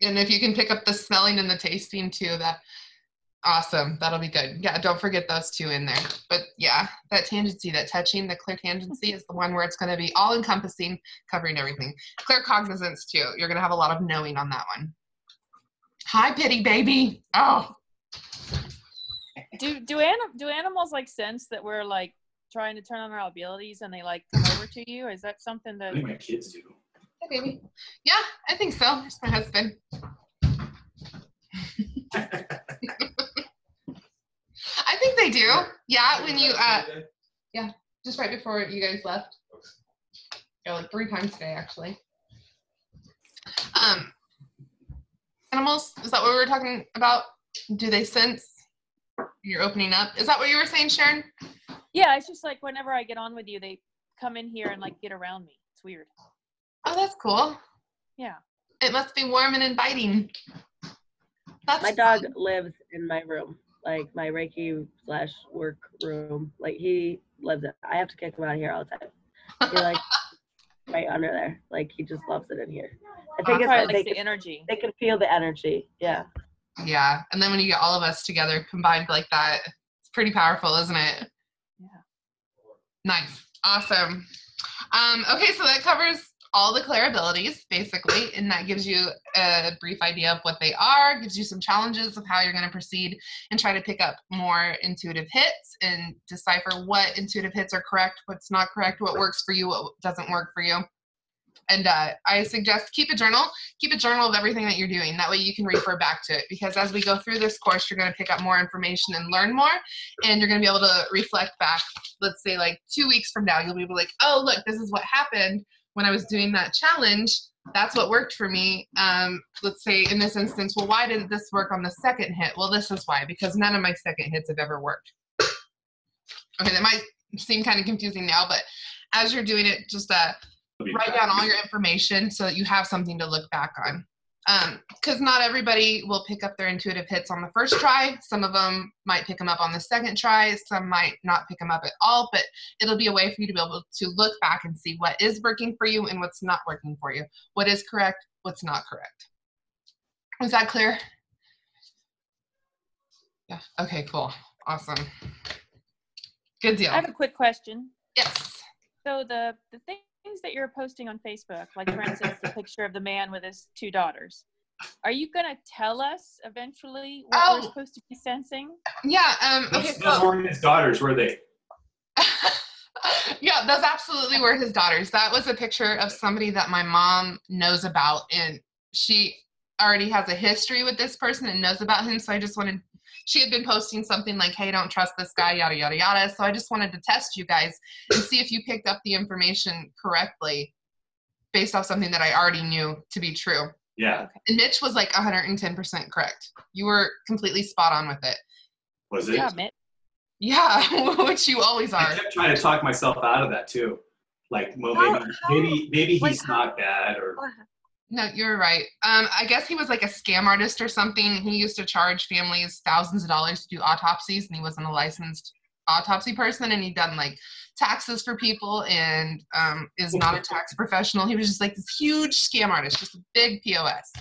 And if you can pick up the smelling and the tasting too, that awesome. That'll be good. Yeah, don't forget those two in there. But yeah, that tangency, that touching, the clairtangency is the one where it's going to be all encompassing, covering everything. Claircognizance too. You're going to have a lot of knowing on that one. Hi, Pity Baby. Oh. Do animals like sense that we're like trying to turn on our abilities and they like come over to you? Is that something that I think my kids do. Hi, baby. Yeah, I think so. It's my husband. I think they do. Yeah, when you yeah, just right before you guys left. Yeah, like 3 times today actually. Animals, is that what we were talking about? Do they sense you're opening up? Is that what you were saying, Sharon? Yeah, it's just like whenever I get on with you, they come in here and like get around me. It's weird. Oh, that's cool. Yeah. It must be warm and inviting. That's My dog lives in my room, like my Reiki / work room. Like he lives it. I have to kick him out of here all the time. He like right under there. Like he just loves it in here. I think it's like they the energy. They can feel the energy. Yeah. Yeah, and then when you get all of us together combined like that, it's pretty powerful, isn't it? Yeah. Nice. Awesome. Okay, so that covers all the Clair abilities, basically, and that gives you a brief idea of what they are, gives you some challenges of how you're going to proceed and try to pick up more intuitive hits and decipher what intuitive hits are correct, what's not correct, what works for you, what doesn't work for you. And I suggest keep a journal of everything that you're doing. That way you can refer back to it, because as we go through this course, you're going to pick up more information and learn more, and you're going to be able to reflect back. Let's say like 2 weeks from now, you'll be able to like, oh, look, this is what happened when I was doing that challenge. That's what worked for me. Let's say in this instance, well, why didn't this work on the second hit? Well, this is why, because none of my second hits have ever worked. Okay, that might seem kind of confusing now, but as you're doing it, just write down all your information so that you have something to look back on. Because not everybody will pick up their intuitive hits on the first try. Some of them might pick them up on the second try. Some might not pick them up at all, but it'll be a way for you to be able to look back and see what is working for you and what's not working for you. What is correct, what's not correct. Was that clear? Yeah, okay, cool, awesome. Good deal. I have a quick question. Yes. So the things that you're posting on Facebook, like for instance, the picture of the man with his 2 daughters, are you going to tell us eventually what we're supposed to be sensing? Yeah. Okay. Those weren't his daughters, were they? Yeah, those absolutely were his daughters. That was a picture of somebody that my mom knows about, and she already has a history with this person and knows about him. So I just wanted, she had been posting something like, hey, don't trust this guy, yada, yada, yada. So I just wanted to test you guys and see if you picked up the information correctly based off something that I already knew to be true. Yeah. Okay. And Mitch was like 110% correct. You were completely spot on with it. Was it? Yeah, Mitch. Yeah, which you always are. I kept trying to talk myself out of that too. Like, well, maybe he's not bad, or. No, you're right. I guess he was like a scam artist or something. He used to charge families thousands of dollars to do autopsies, and he wasn't a licensed autopsy person, and he'd done like taxes for people and is not a tax professional. He was just like this huge scam artist, just a big POS.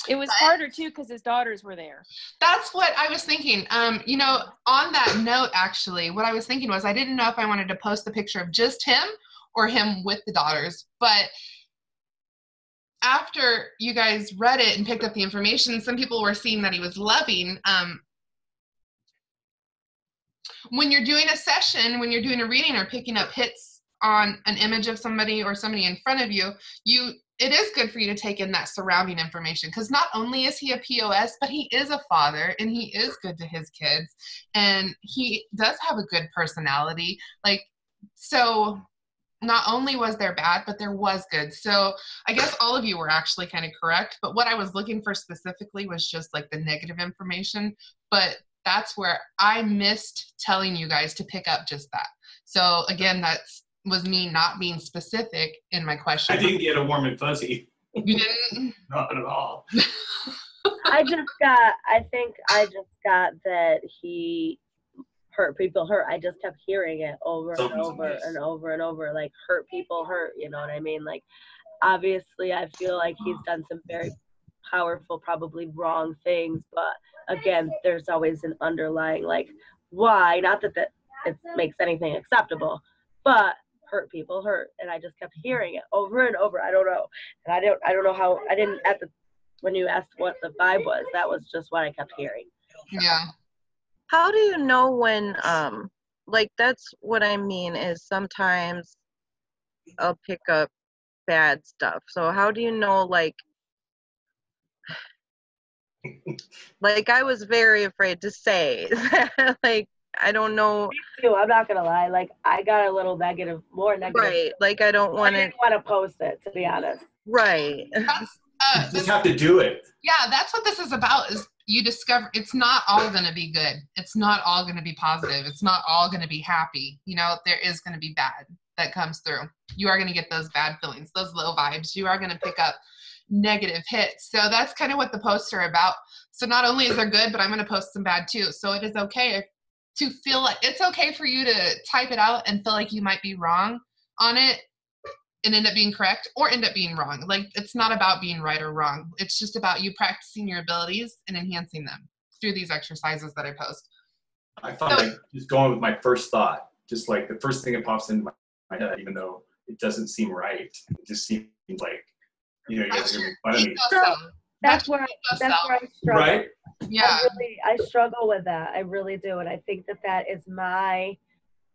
It was harder too because his daughters were there. That's what I was thinking. You know, on that note, actually, what I was thinking was I didn't know if I wanted to post the picture of just him or him with the daughters. But after you guys read it and picked up the information, some people were seeing that he was loving. When you're doing a session, when you're doing a reading or picking up hits on an image of somebody or somebody in front of you, it is good for you to take in that surrounding information, because not only is he a POS, but he is a father and he is good to his kids and he does have a good personality. Like, so not only was there bad, but there was good. So I guess all of you were actually kind of correct, but what I was looking for specifically was just like the negative information. But that's where I missed telling you guys to pick up just that. So again, that was me not being specific in my question. I didn't get a warm and fuzzy. You didn't? Not at all. I think I just got that he hurt people hurt. I just kept hearing it over and Something's over amiss. and over and over, like hurt people hurt, you know what I mean? Like, obviously I feel like he's done some very powerful, probably wrong things, but again, there's always an underlying, like, why, not that it makes anything acceptable, but hurt people hurt. And I just kept hearing it over and over. I don't know. And I don't know how, I didn't, when you asked what the vibe was, that was just what I kept hearing. Yeah. How do you know when, like, that's what I mean is sometimes I'll pick up bad stuff. So how do you know, like I was very afraid to say that, like, I don't know. Me too, I'm not gonna lie. Like, I got a little more negative. Right. Like, I don't want to. I didn't want to post it, to be honest. Right. You just have to do it. Yeah, that's what this is about, is you discover it's not all going to be good. It's not all going to be positive. It's not all going to be happy. You know, there is going to be bad that comes through. You are going to get those bad feelings, those low vibes. You are going to pick up negative hits. So that's kind of what the posts are about. So not only is there good, but I'm going to post some bad too. So it is okay to feel like, it's okay for you to type it out and feel like you might be wrong on it and end up being correct or end up being wrong. Like, it's not about being right or wrong. It's just about you practicing your abilities and enhancing them through these exercises that I post. I find like just going with my first thought, just like the first thing that pops into my head, even though it doesn't seem right, it just seems like, you guys are gonna make fun of me. That's where I struggle. Right? Yeah. I struggle with that. I really do. And I think that is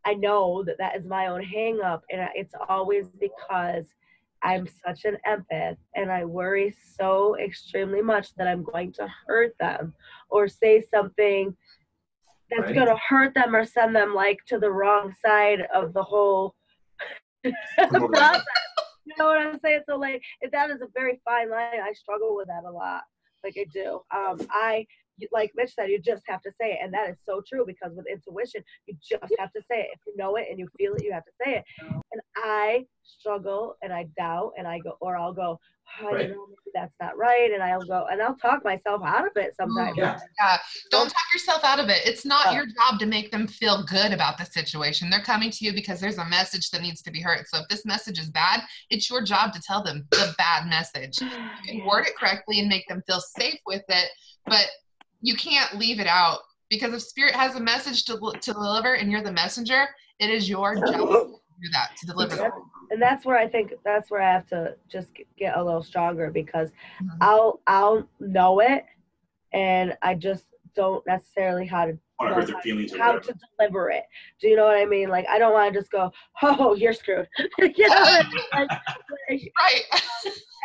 I know that is my own hang up. And it's always because I'm such an empath and I worry so extremely much that I'm going to hurt them or say something that's going to hurt them or send them, like, to the wrong side of the whole process. You know what I'm saying? So, like, that is a very fine line. I struggle with that a lot. Like, I do. Like Mitch said, you just have to say it. And that is so true, because with intuition, you just have to say it. If you know it and you feel it, you have to say it. And I struggle and I doubt and I'll go, oh, I don't know, maybe that's not right. And I'll talk myself out of it sometimes. Yeah. Don't talk yourself out of it. It's not your job to make them feel good about the situation. They're coming to you because there's a message that needs to be heard. So if this message is bad, it's your job to tell them the bad message. You can word it correctly and make them feel safe with it, but you can't leave it out, because if Spirit has a message to deliver and you're the messenger, it is your job to do that, to deliver that. And that's where I have to just get a little stronger, because I'll know it, and I just don't necessarily how to deliver it. Do you know what I mean? Like, I don't want to just go, oh, you're screwed. You know what I mean? Like, right.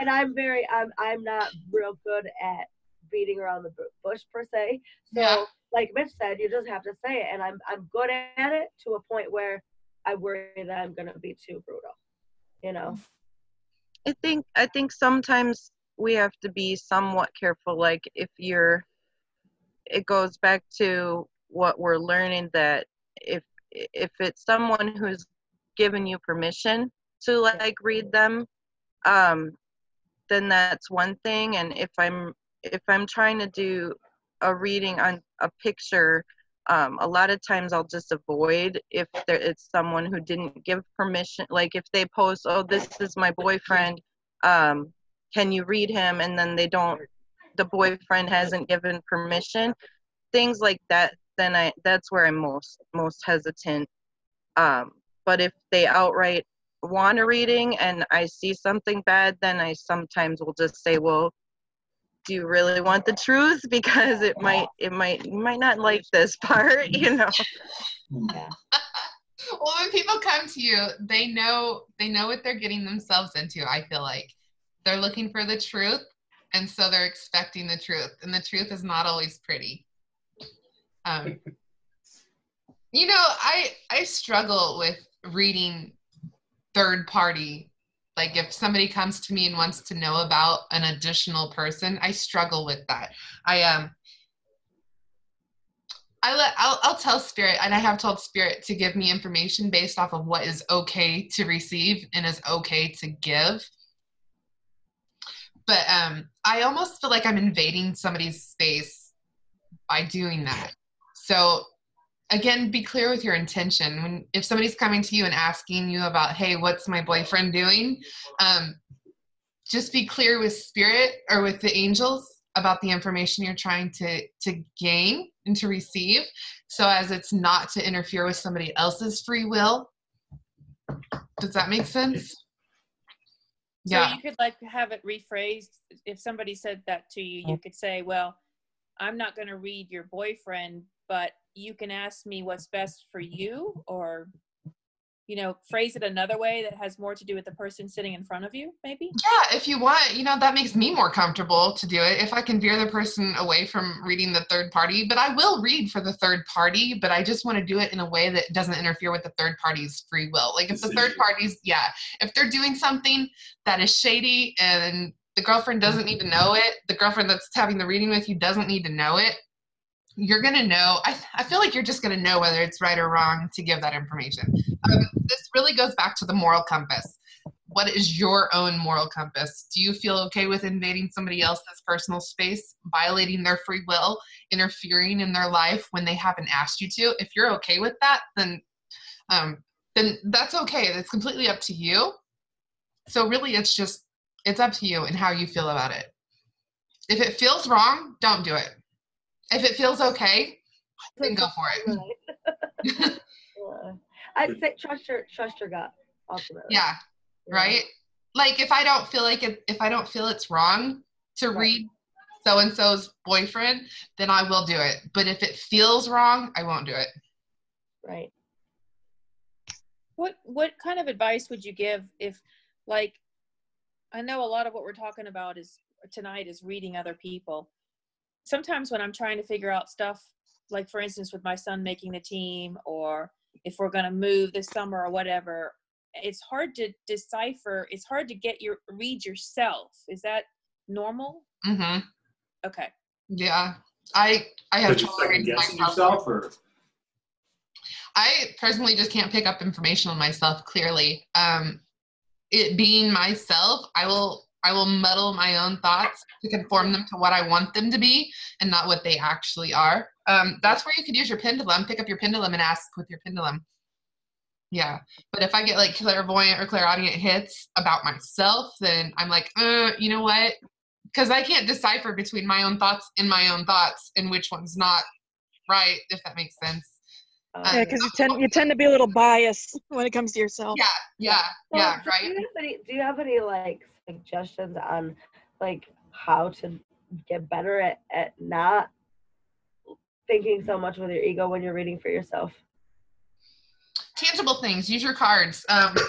And I'm not real good at beating around the bush per se. So like Mitch said, you just have to say it, and I'm good at it to a point where I worry that I'm gonna be too brutal. You know. I think sometimes we have to be somewhat careful. Like, it goes back to what we're learning, that if it's someone who's given you permission to, like, read them, then that's one thing. And if I'm trying to do a reading on a picture, a lot of times I'll just avoid if it's someone who didn't give permission. Like, if they post, oh, this is my boyfriend, can you read him? And then the boyfriend hasn't given permission, things like that, then that's where I'm most hesitant. But if they outright want a reading and I see something bad, then I sometimes will just say, well, do you really want the truth? Because you might not like this part, you know. Yeah. Well, when people come to you, they know what they're getting themselves into. I feel like they're looking for the truth, and so they're expecting the truth, and the truth is not always pretty. You know, I struggle with reading third party. Like, if somebody comes to me and wants to know about an additional person, I struggle with that. I'll tell Spirit, and I have told Spirit to give me information based off of what is okay to receive and is okay to give. But I almost feel like I'm invading somebody's space by doing that. So again, be clear with your intention. If somebody's coming to you and asking you about, hey, what's my boyfriend doing? Just be clear with spirit or with the angels about the information you're trying to gain and to receive, so as it's not to interfere with somebody else's free will. Does that make sense? So Yeah. you could like have it rephrased. If somebody said that to you, you could say, well, I'm not going to read your boyfriend, but you can ask me what's best for you, or, you know, phrase it another way that has more to do with the person sitting in front of you, maybe? Yeah, if you want, you know, that makes me more comfortable to do it. If I can veer the person away from reading the third party, but I will read for the third party, but I just want to do it in a way that doesn't interfere with the third party's free will. Like if the third party's, if they're doing something that is shady and the girlfriend doesn't need to know it, the girlfriend that's having the reading with you doesn't need to know it, you're going to know. I feel like you're just going to know whether it's right or wrong to give that information. This really goes back to the moral compass. What is your own moral compass? Do you feel okay with invading somebody else's personal space, violating their free will, interfering in their life when they haven't asked you to? If you're okay with that, then that's okay. It's completely up to you. So really, it's up to you and how you feel about it. If it feels wrong, don't do it. If it feels okay, then go for it. I'd say trust your gut, ultimately. Yeah. Right? Like if I don't feel it's wrong to read so-and-so's boyfriend, then I will do it. But if it feels wrong, I won't do it. Right. What kind of advice would you give if, like, I know a lot of what we're talking about tonight is reading other people. Sometimes when I'm trying to figure out stuff, like for instance with my son making the team, or if we're going to move this summer or whatever, it's hard to decipher. It's hard to read yourself. Is that normal? Mm-hmm. Okay. Yeah. I have trouble second guessing yourself, or I personally just can't pick up information on myself clearly. It being myself, I will muddle my own thoughts to conform them to what I want them to be and not what they actually are. That's where you could use your pendulum, pick up your pendulum and ask with your pendulum. Yeah. But if I get like clairvoyant or clairaudient hits about myself, then I'm like, you know what? Because I can't decipher between my own thoughts and which one's not right, if that makes sense. Yeah, because you tend to be a little biased when it comes to yourself. Yeah, right. Do you have any like suggestions on like how to get better at not thinking so much with your ego when you're reading for yourself? Tangible things. Use your cards.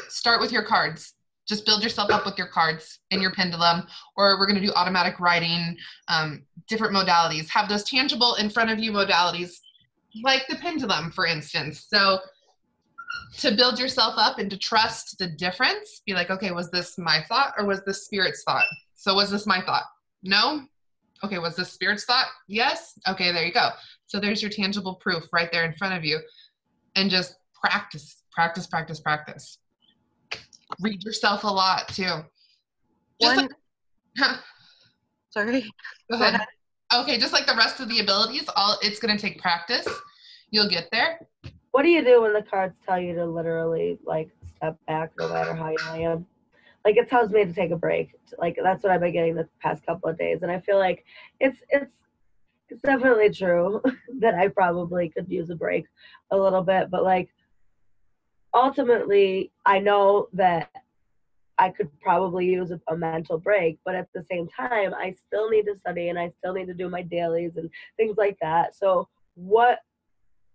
Start with your cards. Just build yourself up with your cards and your pendulum, or we're going to do automatic writing, different modalities. Have those tangible in front of you modalities, like the pendulum, for instance. So to build yourself up and to trust the difference, be like, okay, was this my thought or was this spirit's thought? So was this my thought? No? Okay, was this spirit's thought? Yes? Okay, there you go. So there's your tangible proof right there in front of you. And just practice. Read yourself a lot too. Sorry. Go ahead. Okay, just like the rest of the abilities, it's going to take practice. You'll get there. What do you do when the cards tell you to literally like step back no matter how you land? Like it tells me to take a break. Like that's what I've been getting the past couple of days, and I feel like it's definitely true that I probably could use a break a little bit, but like ultimately I know that I could probably use a mental break, but at the same time I still need to study and I still need to do my dailies and things like that. So what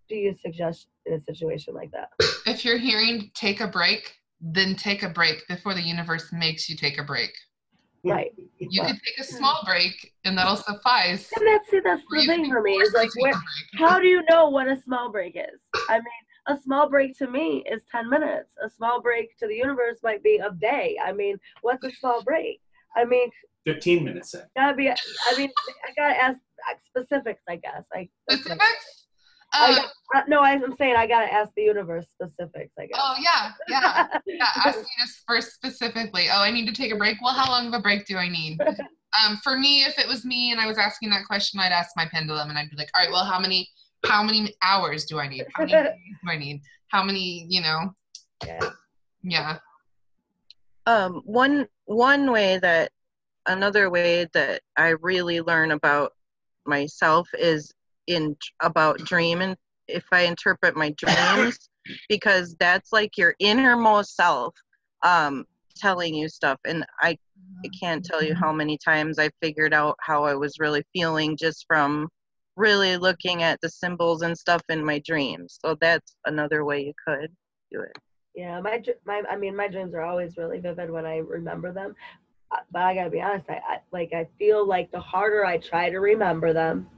do you suggest in a situation like that? If you're hearing take a break, then take a break before the universe makes you take a break. Right. You could take a small break and that'll suffice. And that's the thing for me is like, how do you know what a small break is? I mean, a small break to me is 10 minutes. A small break to the universe might be a day. I mean, what's a small break? I mean, 15 minutes. I gotta ask specifics, I guess. Specifics? I'm saying I gotta ask the universe specifics, I guess. Oh yeah. Asking us first specifically. Oh, I need to take a break. Well, how long of a break do I need? For me, if it was me and I was asking that question, I'd ask my pendulum and I'd be like, all right, well, how many how many hours do I need? How many days do I need? How many, you know? Yeah. Another way that I really learn about myself is about dreaming. If I interpret my dreams, because that's like your innermost self telling you stuff. And I can't tell you how many times I figured out how I was really feeling just from really looking at the symbols and stuff in my dreams. So that's another way you could do it. Yeah, my dreams are always really vivid when I remember them. But I gotta be honest, I feel like the harder I try to remember them,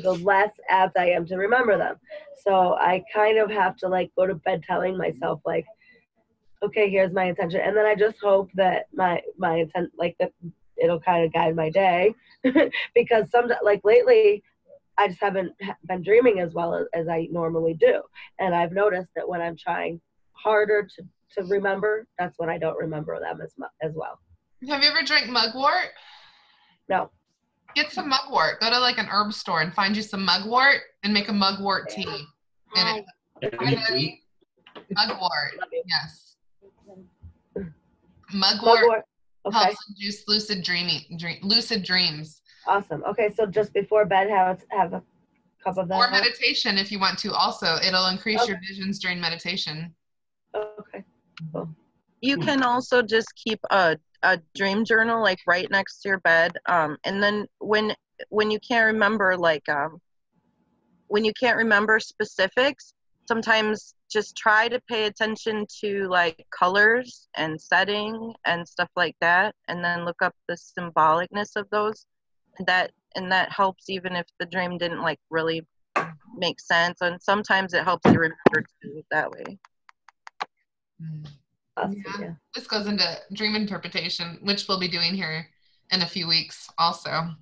the less apt I am to remember them. So I kind of have to like go to bed telling myself like, okay, here's my intention, and then I just hope that my intent, like, that it'll kind of guide my day, because like lately I just haven't been dreaming as well as I normally do, and I've noticed that when I'm trying harder to remember, that's when I don't remember them as well. Have you ever drank mugwort? No. Get some mugwort. Go to like an herb store and find you some mugwort and make a mugwort tea. Hi. Mugwort. Yes. Mugwort helps induce lucid dreams. Awesome. Okay, so just before bed, have a cup of that. Or meditation if you want to. Also, it'll increase your visions during meditation. Okay. Cool. You can also just keep a dream journal like right next to your bed, and then when you can't remember when you can't remember specifics, sometimes just try to pay attention to like colors and setting and stuff like that, and then look up the symbolicness of those. And that helps even if the dream didn't like really make sense, and sometimes it helps you remember too that way. Awesome, yeah. This goes into dream interpretation, which we'll be doing here in a few weeks also.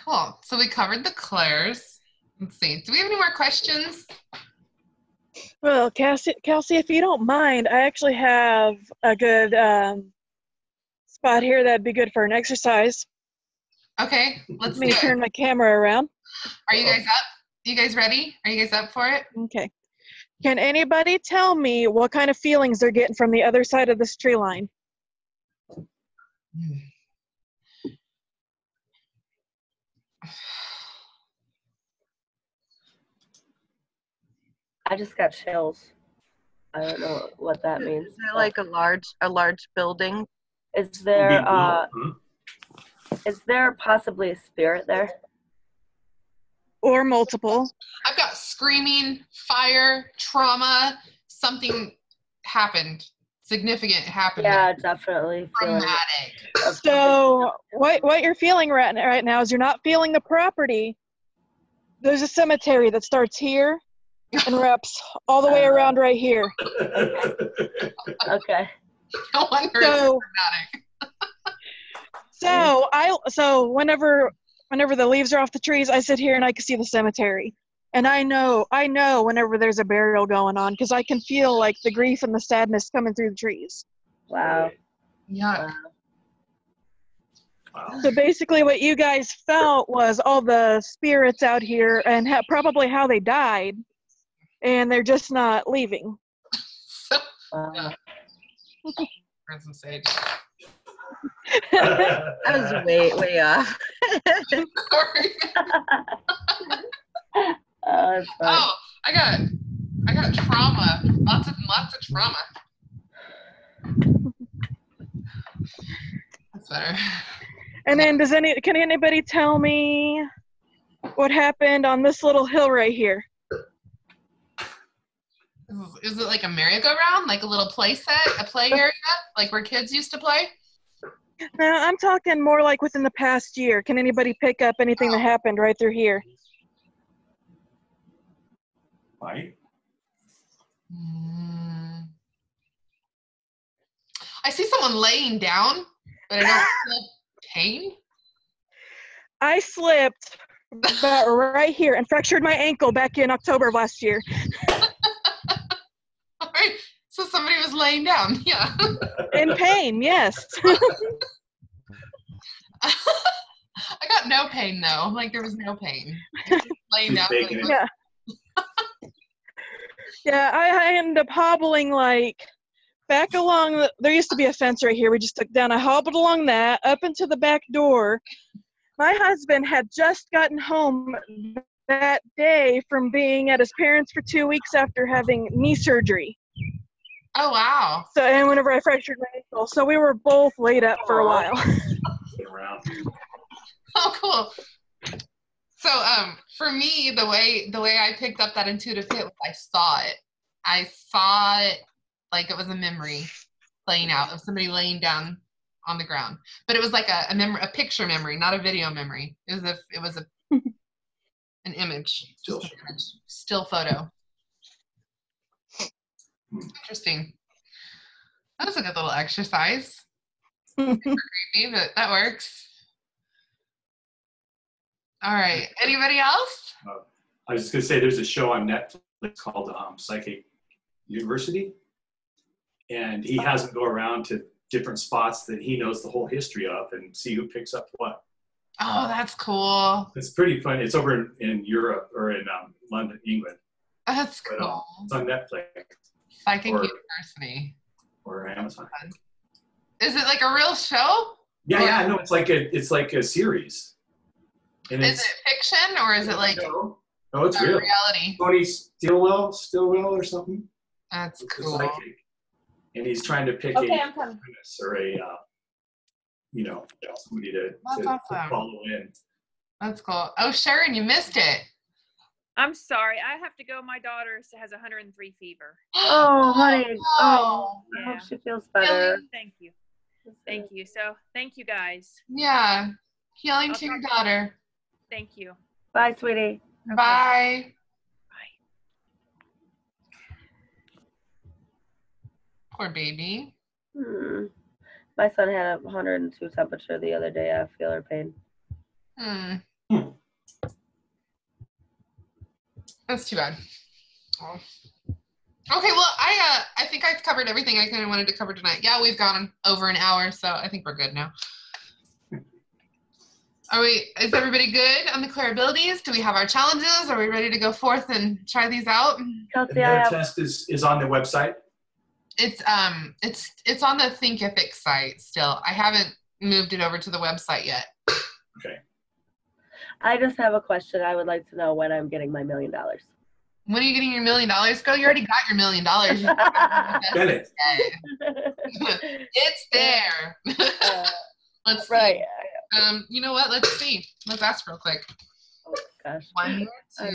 Cool. So we covered the Clairs. Let's see. Do we have any more questions? Well, Kelsey, if you don't mind, I actually have a good spot here that'd be good for an exercise. Okay, let's Let me turn my camera around. Are you guys up? You guys ready? Are you guys up for it? Okay. Can anybody tell me what kind of feelings they're getting from the other side of this tree line? I just got chills. I don't know what that means. Is there like a large building? Is there possibly a spirit there? Or multiple? I've got screaming, fire, trauma, something happened. Significant happened. Yeah, definitely. Traumatic. So what you're feeling right now is you're not feeling the property. There's a cemetery that starts here and wraps all the way around right here. Okay. No wonder it's so dramatic. So whenever the leaves are off the trees, I sit here and I can see the cemetery. And I know whenever there's a burial going on, because I can feel like the grief and the sadness coming through the trees. Wow. Yeah. Wow. So basically what you guys felt was all the spirits out here and probably how they died, and they're just not leaving. Where's the sage? That was way off. Sorry. That's fine. Oh, I got trauma. Lots of trauma. That's better. And then can anybody tell me what happened on this little hill right here? Is it like a merry-go-round, like a little play area, like where kids used to play? No, I'm talking more like within the past year. Can anybody pick up anything that happened right through here? Right. I see someone laying down, but I don't feel pain. I slipped about right here and fractured my ankle back in October of last year. All right, so somebody was laying down, yeah. In pain, yes. I got no pain though. Like there was no pain. Laying She's down. faking Like, it. Yeah. Yeah, I ended up hobbling like back along there used to be a fence right here. We just took down. I hobbled along that up into the back door. My husband had just gotten home that day from being at his parents for 2 weeks after having knee surgery. oh wow. So, and whenever I fractured my ankle, so we were both laid up for a while. Sit around. Oh cool. So for me, the way I picked up that intuitive hit was I saw it. I saw it like it was a memory playing out of somebody laying down on the ground. But it was like a picture memory, not a video memory. It was an image. Just an image. Still photo. Interesting. That was a good little exercise. Creepy, but that works. All right. Anybody else? I was just gonna say there's a show on Netflix called Psychic University, and he has them go around to different spots that he knows the whole history of and see who picks up what. Oh, that's cool. It's pretty fun. It's over in Europe or in London, England. That's But, cool. it's on Netflix Psychic or- University. or Amazon. Is it like a real show? Yeah. No, it's like a series. And Is it fiction or is it like no, it's real. reality? Tony Stillwell or something. That's It's a cool. psychic, and he's trying to pick Okay, a I'm coming. witness or a somebody to awesome. follow in. That's cool. Oh, Sharon, you missed it. I'm sorry. I have to go. My daughter has 103 fever. Oh, honey. Oh, I Yeah. hope she feels better. Thank you. Thank you. So, thank you guys. Yeah. Healing I'll to your talk- daughter. Thank you. Bye, sweetie. Okay. Bye. Poor baby. My son had a 102 temperature the other day. I feel her pain. That's too bad. Oh. Okay, well, I think I've covered everything I kind of wanted to cover tonight. Yeah, we've gone over an hour, so I think we're good now. Is everybody good on the Clair Abilities? Do we have our challenges? Are we ready to go forth and try these out? The mirror test is on the website. It's on the Thinkific site still. I haven't moved it over to the website yet. Okay. I just have a question. I would like to know when I'm getting my $1 million. When are you getting your $1 million? Girl, you already got your $1 million. Get it. It's there. Let's see. Right. You know what? Let's see. Let's ask real quick. Oh, gosh. 1 year, 2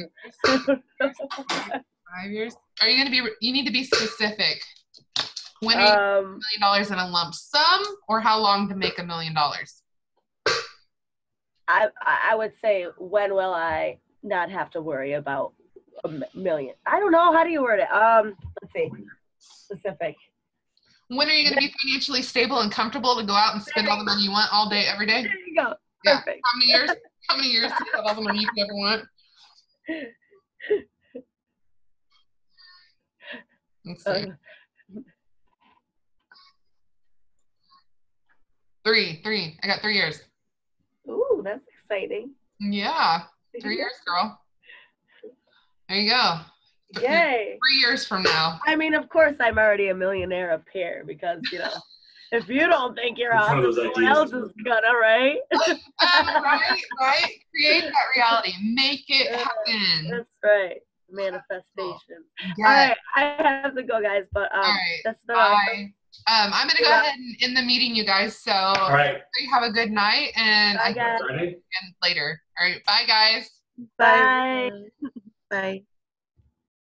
years, 5 years. Are you gonna be? You need to be specific. When are you $1 million in a lump sum, or how long to make $1 million? I would say, when will I not have to worry about $1 million? I don't know. How do you word it? Let's see. Specific. When are you going to be financially stable and comfortable to go out and spend all the money you want all day, every day? There you go. Yeah. Perfect. How many years? How many years do you have all the money you could ever want? Let's see. 3. I got 3 years. Ooh, that's exciting. Yeah. 3 years, girl. There you go. Yay. 3 years from now. I mean, of course, I'm already a millionaire up here because, if you don't think you're It's one of awesome, those who else ideas. is gonna, right? Right. Create that reality. Make it happen. That's right. Manifestation. Yeah. All right, I have to go, guys, but All right. that's been Bye. awesome. I'm going to go ahead and end the meeting, you guys. So All right. have a good night, and Bye, guys. Friday. and later. All right. Bye, guys. Bye. Bye.